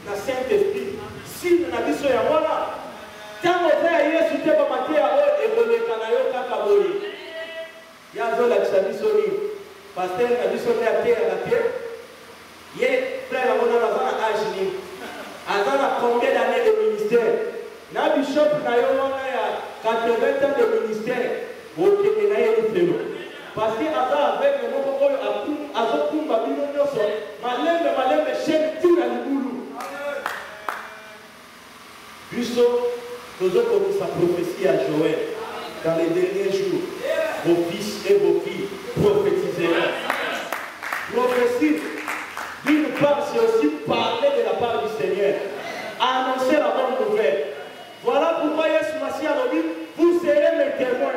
dans le Saint-Esprit. Si nous avons dit ça, quand on fait Yesu, tu vas mater à eux et vous les canaillons quand vous voulez. Il y a un la Chabisoni. Pasteur, la Bisoni à terre à la terre. Il y a frère à mon âge. À combien d'années de ministère? Na bishop na yo wana ya 80 ans de ministère. Ok, et na yo felo. Parce que Aza avec le mot oyo azokumba bino nyoso, malembe chef tout na libulu. Busso, nous avons sa prophétie à Joël. Dans les derniers jours, vos fils et vos filles prophétiseront. Prophétie, d'une part, c'est aussi parler de la part du Seigneur. Annoncer la bonne nouvelle. Voilà pourquoi Yesu Massi a dit, vous serez mes témoins.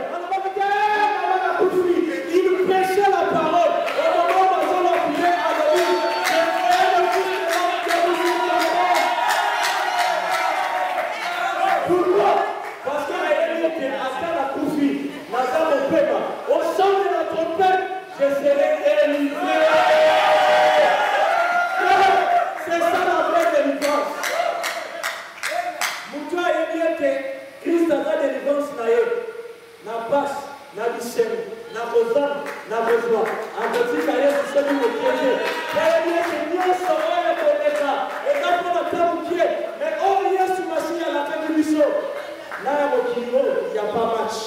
Il prêchait la parole. Au moment où on a prié, pourquoi? Parce qu'il a dit à la Koufi, au son de la trompette, je serai délivré. C'est ça la vraie délivrance. Moutoua est bien que Christ a la délivrance na passe, na bichem, na kozam, na besoin. En petit carrière, c'est celui qui est piégé. Il a dit que Dieu sera le connaîtra. Et quand on a tant de pied, mais oh, Yesu Massi à la fin du mission. Là, il n'y a pas match.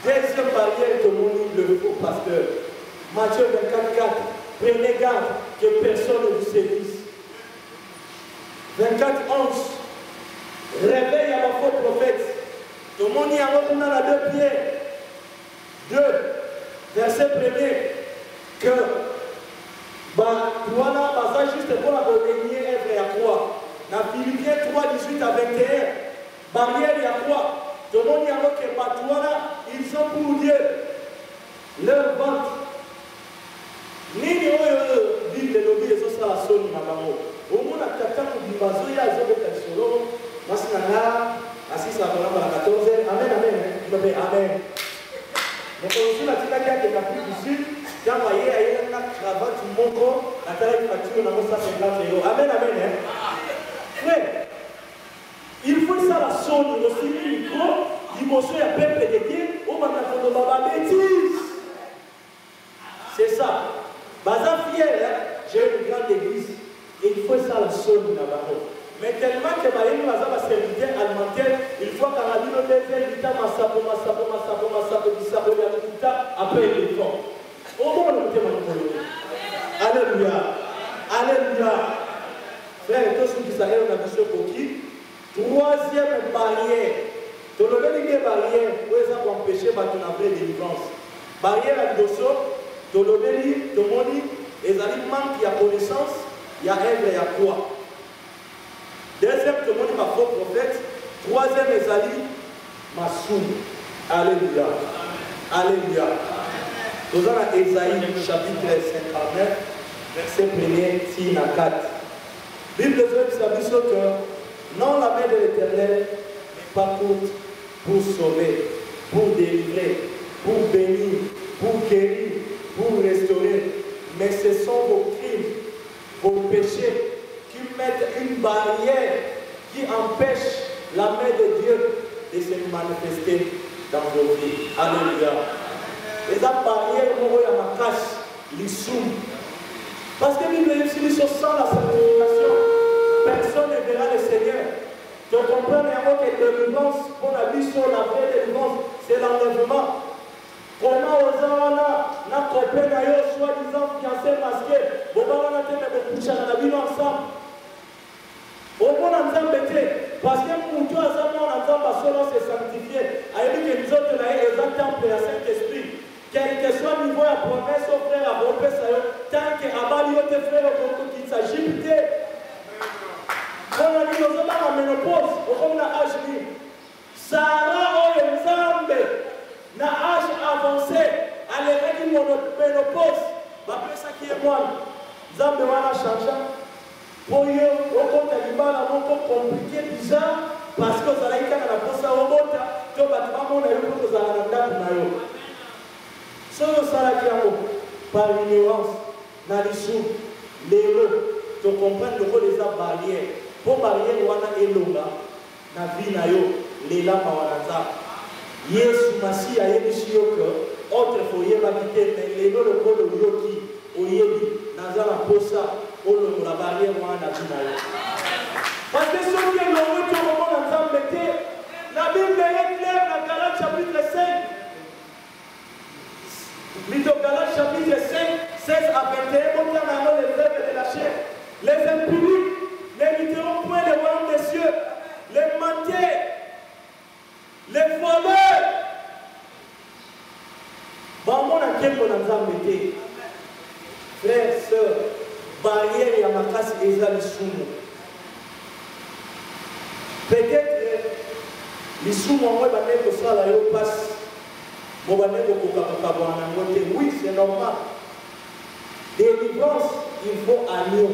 Deuxième barrière de mon livre, le faux pasteur. Matthieu 24, 4. Prenez garde que personne ne vous sévisse. 24, 11. Réveille à ma faux prophète. Tout le monde y a la 2 Pierre 2, verset 1er, que voilà, juste pour la dernière œuvre à quoi? Dans Philippiens 3, 18 à 21, barrière à quoi? Tout le monde y a que ils sont pour Dieu. Leur vente. Nini Bible de l'objet de la sonne na bango. Au moins à quelqu'un qui dit bazo ya zo de solo. Masina assis à la 14. Amen amen. Amen. Mais aussi la tika qui est l'Afrique du Sud, quand voyez ailleurs na cravate moko, la taille facture na mosa 50 €. Amen amen. Frère, il faut ça la sonne aussi micro, l'émotion à peuple de Dieu, au moment de baba bêtise. C'est ça. Baza fier, j'ai une grande église. Et il faut ça la sonne là-bas. Mais tellement que ma serviteur alimentaire, il faut qu'à la vie, on ait fait du temps, après le temps. Au moins, on est Alléluia. Alléluia. Frère, et tous ceux qui savent, on a vu ce coquille. Troisième barrière. Tu as des barrières pour empêcher ton vraie délivrance. Barrière à l'idosio. Tolobeli, Tomoni, les aliments qui a connaissance, il y a œuvre et il y a quoi. Deuxième, Tomoni, ma faux prophète. Troisième, Ezali, ma soum. Alléluia. Alléluia. Nous avons Esaïe, chapitre 59, verset 1er, 6 à 4. Bible de Dieu dit que non, la main de l'Éternel n'est pas courte pour sauver, pour délivrer, pour bénir, pour guérir, pour restaurer, mais ce sont vos crimes, vos péchés qui mettent une barrière qui empêche la main de Dieu de se manifester dans vos vies. Alléluia. Et la barrière, on voit ma cache, l'issue. Parce que Bible dit que sans la sanctification, personne ne verra le Seigneur. Tu comprends que la délivrance, pour la vie sur la vraie délivrance, c'est l'enlèvement. Comment aux gens na copain d'ailleurs soi-disant fiancé masqué, bon bah on a été mais beaucoup de la vie ensemble. Au moins on a parce que pour toi on a solo se sanctifier. Aïe que nous autres là exact temple à Saint-Esprit. Quel que soit le niveau de la promesse au frère à vos pères, tant que Abali tes frères qu'il s'agit de. On a dit aux hommes à la ménopause, on a âge libre. Sarah ou Nzambe. Na âge avancé, à l'éveil de ménopause, après ça qui est moi, Nzambe wana changé. Pour eux, au compte de l'Ibala, on peut compliquer bizarre, parce que ça a été à la poste à Obota, tu vas te faire mon aïe pour que ça a été sur le salaire par l'ignorance, dans les sous, les lots, tu comprends le rôle des barrières. Pour barrière, on a elonga, na vie na yo, les lames à Wanaza. Yesu Masi a yebi que autre foyer va quitter, mais les noms le code de Yoki, au Yebi, dans la posa, au nom de la barrière, moi, la vie. Parce que ceux qui ont le retour au monde ensemble, la Bible est claire dans Galates chapitre 5. Plutôt Galates chapitre 5, 16 à 21, on tient maintenant les œuvres de la chair. Les impudiques n'éviteront point le royaume des cieux, les mendiers, les voleurs. Bon, mon quel qu'on a embêté. Frères, sœurs, barrière et à ma classe, ils ont les sous. Peut-être les sous, moi, je vais que ça, là, je passe. Oui, c'est normal. Délivrance, il faut agneau.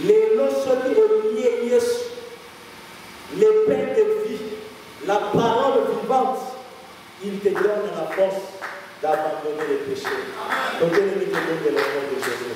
Les notions qui ont lié les pains de vie, la parole vivante, il te donne la force d'abandonner les péchés. Donc, je te donne le nom de Jésus.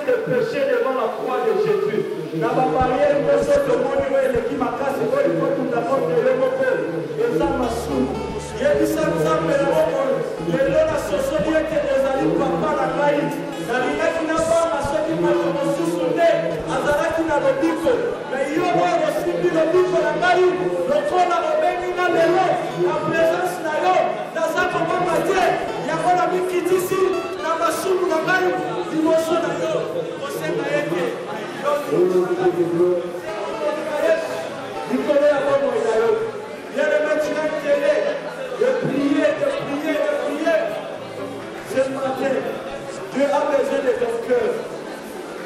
de péché devant la croix de Jésus. Dans la barrière, nous sommes le monde qui m'a cassé, il faut tout d'abord de l'homme. Et ça m'a souri. Il y a dit ça, ça, mais le lot a sosoli que les alliés papa la caille. La ligne qui n'a pas ma soeur qui m'a reçu son nez, Azara qui n'a le bico. Mais il y a aussi le bico la caille. Le corps a obéi dans le lot. La présence n'a pas. Dans un moment, ma Dieu, il y a un ami qui dit ici, dans ma soeur, la caille, il m'a sonné. On s'est maillé. Nicolas a bon moyen. Il y a le maintenant télé. De prier. Ce matin, Dieu a besoin de ton cœur.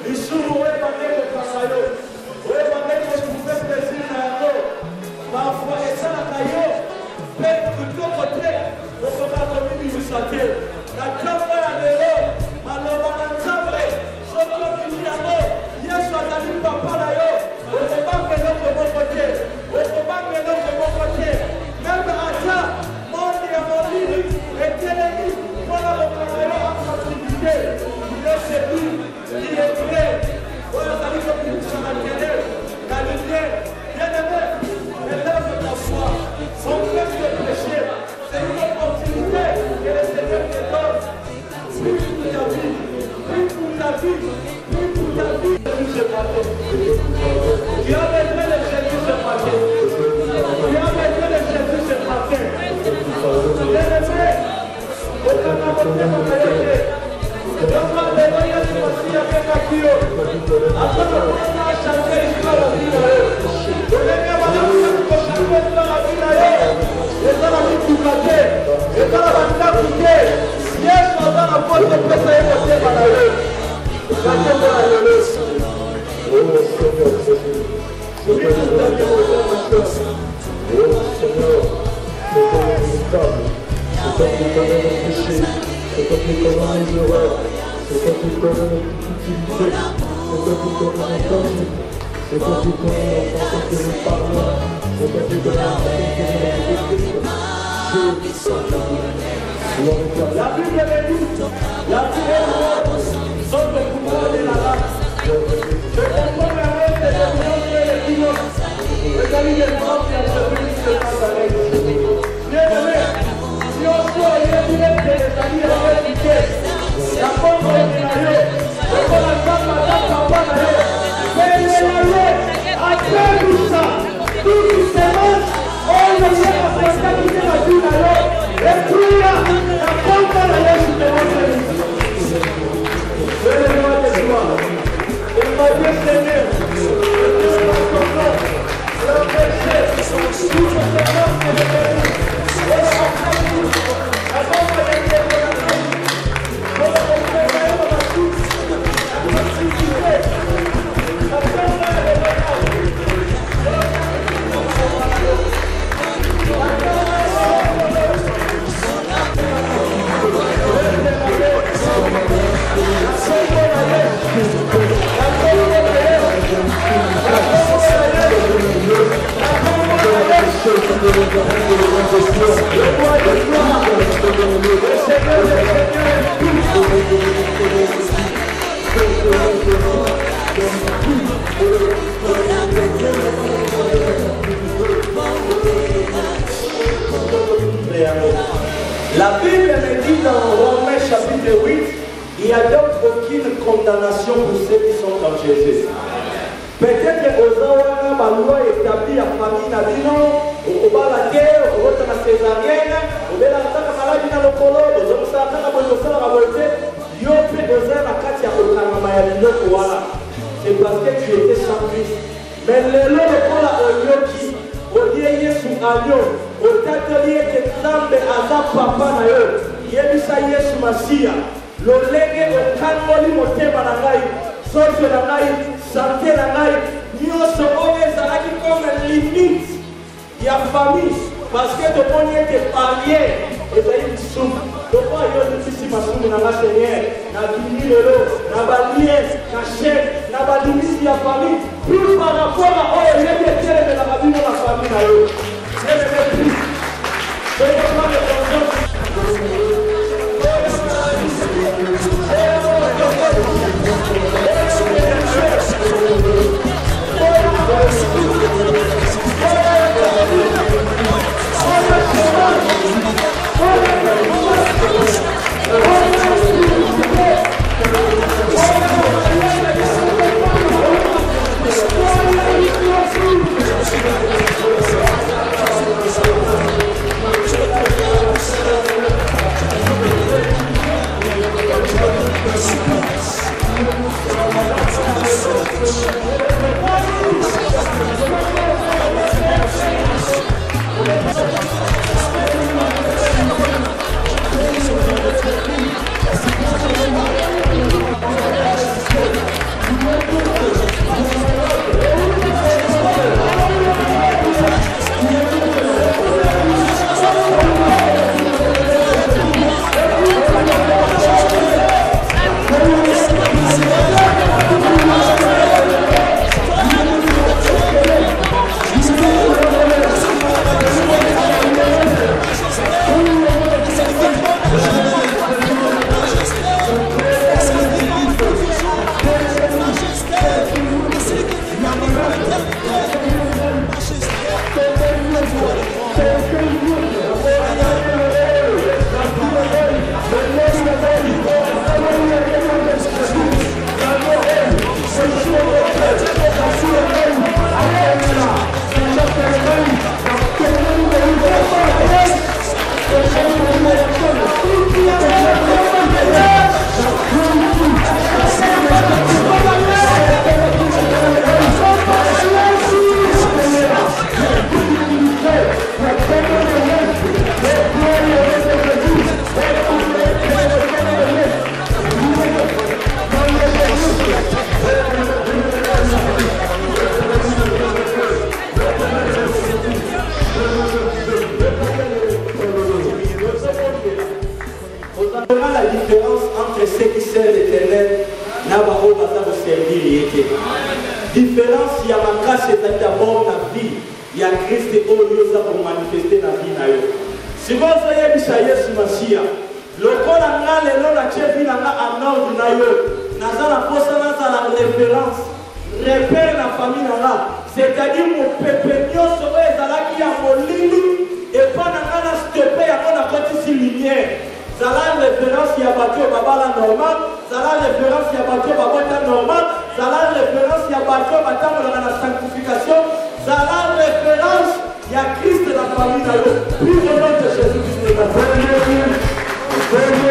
Il s'ouvre, ouais, ma mère, le caillou. Ouais, ma mère, je vous fais plaisir dans l'eau. Parfois, et ça, la caillou, mais de ton côté, on ne peut pas communiquer du santé. La caméra de l'eau, alors, on a ensemble, sauf que tu dis à l'eau, hier, soit dans le papa là, on ne peut pas mettre de mon côté. On ne peut pas mettre de mon côté. Même à ça, mon Dieu, mon livre, et télévis, voilà le caméra en sensibilité. Il est séduit, il est prêt. Voilà, ça dit que tu es la télé, la lumière. Bien aimé, élève ta foi. Son cœur de péché, c'est une opportunité que le Seigneur te donne. Prie pour ta vie, prie pour ta vie, prie pour ta vie. Jésus se matin. Tu as besoin de Jésus ce matin. Tu as besoin de Jésus ce matin. Bien aimé, aucun amour ne peut m'aider. Donc, on va venir aussi avec un kilo. Après, on va chanter jusqu'à la vie d'ailleurs. On est bien, madame, on va chanter jusqu'à la vie d'ailleurs. Et ça, la vie du matin. Et ça, la vie d'un côté. Yes, on va la porte de presse et côté, madame. Chantez pour la gueule. Oh Seigneur Jésus, je veux te donner mon cœur. Oh Seigneur, c'est ton véritable. C'est toi qui connais nos péchés. C'est toi qui connais les erreurs. C'est toi qui connais notre utilité. C'est toi qui connais nos tâches. C'est toi qui connais la façon que nous parlons. C'est toi qui connais la façon que nous réfléchissons. La Bible me dit, la Bible sont le pouvoir de la langue. Je comprends la règle de les dimanches. Les amis de France qui ont celui qui se passe avec. Bien aimé, si on soit les amis de la réalité, la forme de l'année, et qu'on a pas madame papa d'ailleurs, mais l'année, après tout ça, tout ce qui se passe, on ne vient pas faire quitter la vie d'ailleurs, et puis là, la forme de l'année, je te montre. Je le vois de toi. Et ma Dieu Seigneur, je te vois le péché, tout ce que c'est bon que je te dis. Et la forme de l'année, la Bible me dit dans Romains chapitre 8, il n'y a donc aucune condamnation pour ceux qui sont dans Jésus. Peut-être que aux Awana, la loi établie à famille Nabino, au Balade, au Rota na Césarienne, au Belataka Maladina Lokolo, au Zomsaka, au Zomsaka, à Volté, Yopé, aux Zana Katia, au Kanamayalino, voilà. C'est parce que tu étais sans Christ. Mais le lot de Kola au Yoki, au Yéyé sous Agnon, au Tatelier de Zambe, Azap Papa Nayo, Yébisa Yesu Masia, le légué au Kanmoli Motema Nangai, Socio Nangai, santé Nangai, Nyoso Oye Zalaki comme limite, il y a famille, parce que de mon était palier, et ça y est, soum. Donc, il y a des petits maçons dans la Seigneur, dans la Lelo, dans la Liesse, dans la chaîne, dans la limite, il y a famille, plus par rapport à eux, il y a des tiers de la famille dans la famille. C'est le mépris. C'est le plan de conscience. l'Éternel n'a pas au servir. Différence, il y a ma grâce, c'est d'abord la vie. Il y a Christ et au lieu pour manifester la vie. Si vous avez dit ça, Yesu Machia, le corps a la chef en ordre, la référence, repère la famille, c'est-à-dire mon pépénion serait qui a mon lit et pas la stoppé à mon côté lumière. Ça a référence, il y a battu au baba normal, ça a référence, il y a battu au baba normal, ça a référence, il y a battu au baba dans la sanctification, ça a référence, il y a Christ de la famille dans l'eau. Puis au nom de Jésus-Christ de la famille. Thank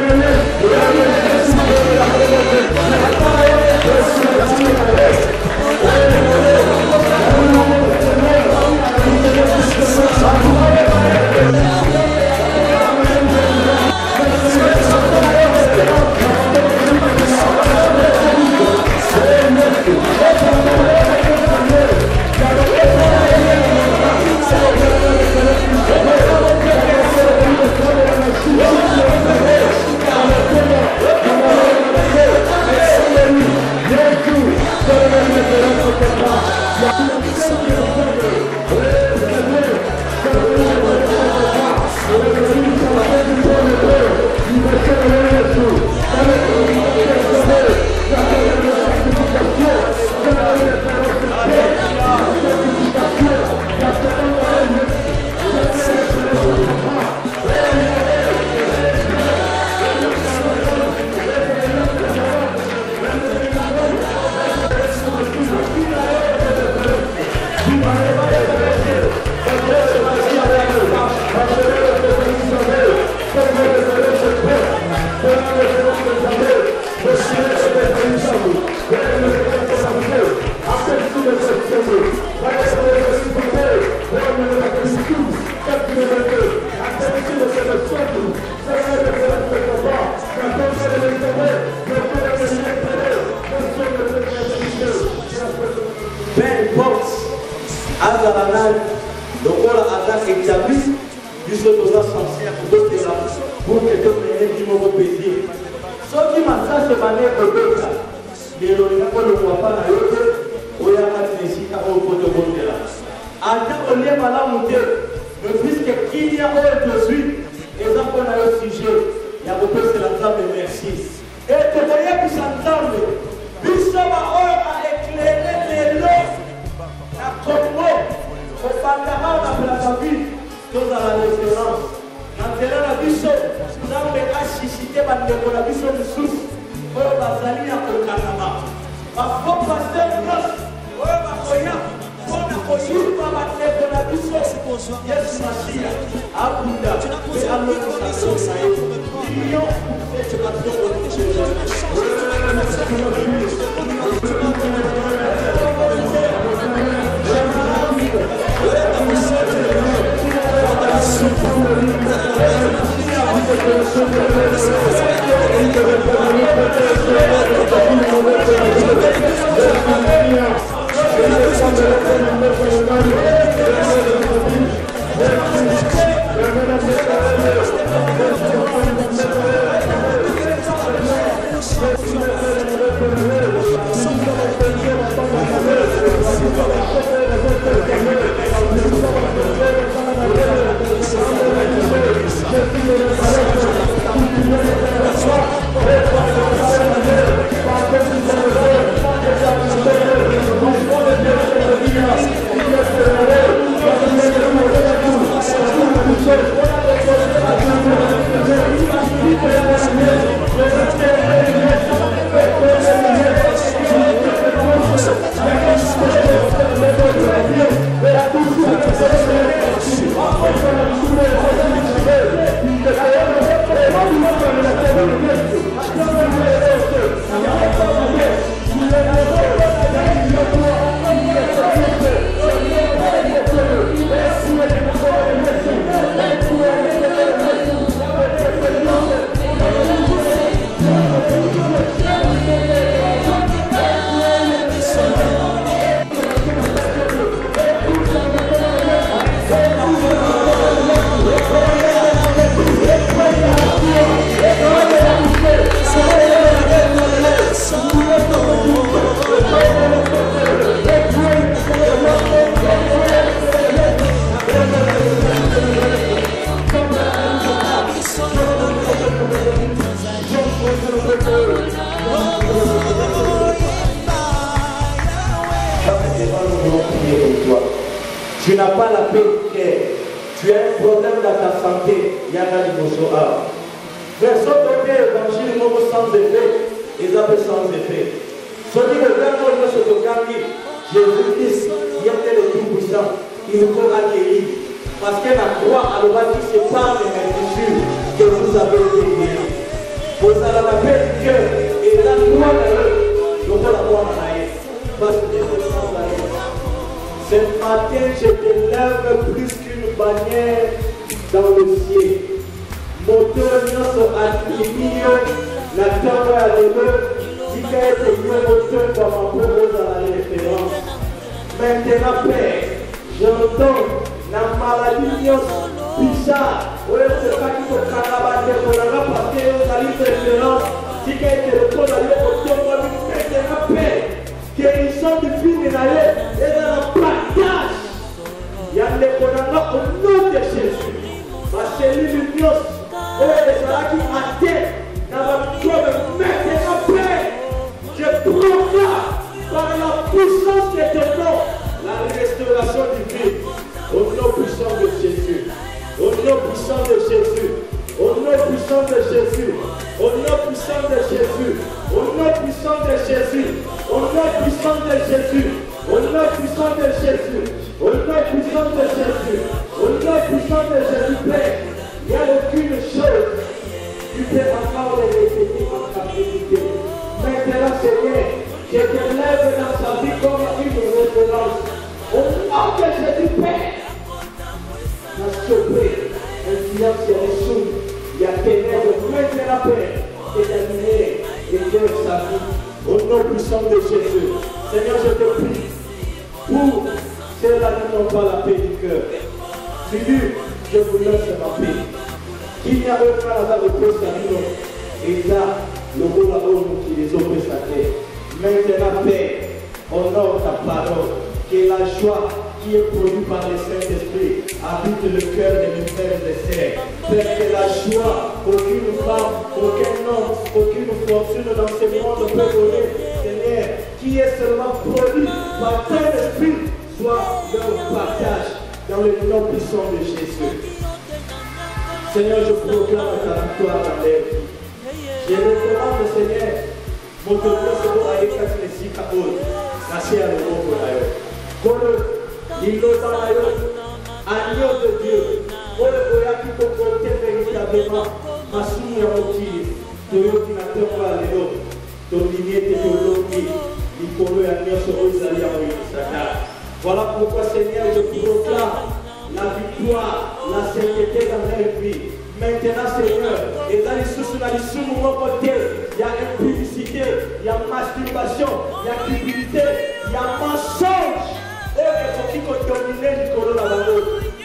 you. tu n'as pas la paix du cœur, tu as un problème dans ta santé, il y a un émotion. Version de l'évangile, sans effet, ils avaient sans effet. Celui que quand on se tourne, Jésus-Christ, il était le Tout-Puissant, il nous faut acquérir. Parce que la croix, à l'oral, c'est par les blessures que vous avez été guéris. Vous avez la paix du cœur et la croix de l'œil. Donc la croix en arrière. Parce que les choses sont arrivées. Ce matin, je te lève plus qu'une bannière dans le ciel. Moteur notre attribue, la tombe à l'heure, dit qu'elle est mieux moteur dans ma propose à la référence. Maintenant, Père, j'entends la maladie bizarre. Oui, c'est pas qu'il faut carabater pour la parce que vous allez référence. Si quelqu'un est le code d'aller au tombe, maintenant, Père, guérison du fils de l'aller et dans le partage. Il y a des condamnés au nom de Jésus. Ma cellule l'union. Oh, les gens qui atteignent dans la victoire de maintenant, Père, je proclame par la puissance de ton nom la restauration du vie. Au nom puissant de Jésus. Au nom puissant de Jésus. Au nom puissant de Jésus. Au nom puissant de Jésus. Au nom puissant de Jésus. Au nom puissant de Jésus. Au nom puissant de Jésus. Au nom puissant de Jésus. Au nom puissant de Jésus, Père. Il n'y a aucune chose qui peut encore les répéter en captivité. Maintenant, Seigneur, je te lève dans sa vie comme une référence. Au nom de Jésus, Père, la surprise, l'influence et les sous, il y a ténèbres, maintenant, Père, déterminer et guérir sa vie. Au nom puissant de Jésus, Seigneur, je te prie pour ceux-là qui n'ont pas la paix du cœur. Seigneur, je vous laisse ma paix. Il n'y a aucun hasard de poste à nous. Et là, le rôle à l'homme qui les offre sa terre. Maintenant, Père, honore ta parole. Que la joie qui est produite par le Saint-Esprit habite le cœur de mes frères et sœurs. Père, que la joie qu'aucune femme, aucun homme, aucune fortune dans ce monde peut donner, Seigneur, qui est seulement produit par ton esprit, soit leur partage dans le nom puissant de Jésus. Seigneur, je proclame ta victoire dans l'air. Je recommande, Seigneur, mon Dieu, c'est pour aller casser les cicatrices. Merci à l'eau. Pour il nous a agneau de Dieu. Pour le voyage qui peut compter véritablement, ma souille à mon tir, Toyo qui n'a pas les autres, ton lignée de Théologie, Nicolo et Agneau sur Osalia Moïsaka. Voilà pourquoi, Seigneur, je proclame la victoire, la sainteté dans leur vie. Maintenant, Seigneur, et dans les sous-sous, mon côté, il y a impudicité, il y a masturbation, il y a cupidité, il y a mensonge. Oh, il faut qu'il faut dominer Nicolas là-bas.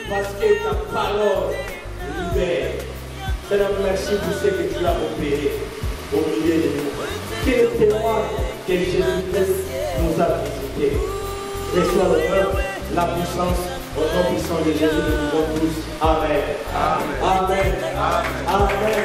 Parce que ta parole libère. Seigneur, merci pour ce que tu as opéré au milieu de nous. Quel témoin que Jésus-Christ nous a visité. Reçois l'honneur, la puissance, au nom puissant de Jésus, nous disons tous. Amen. Amen. Amen. Amen.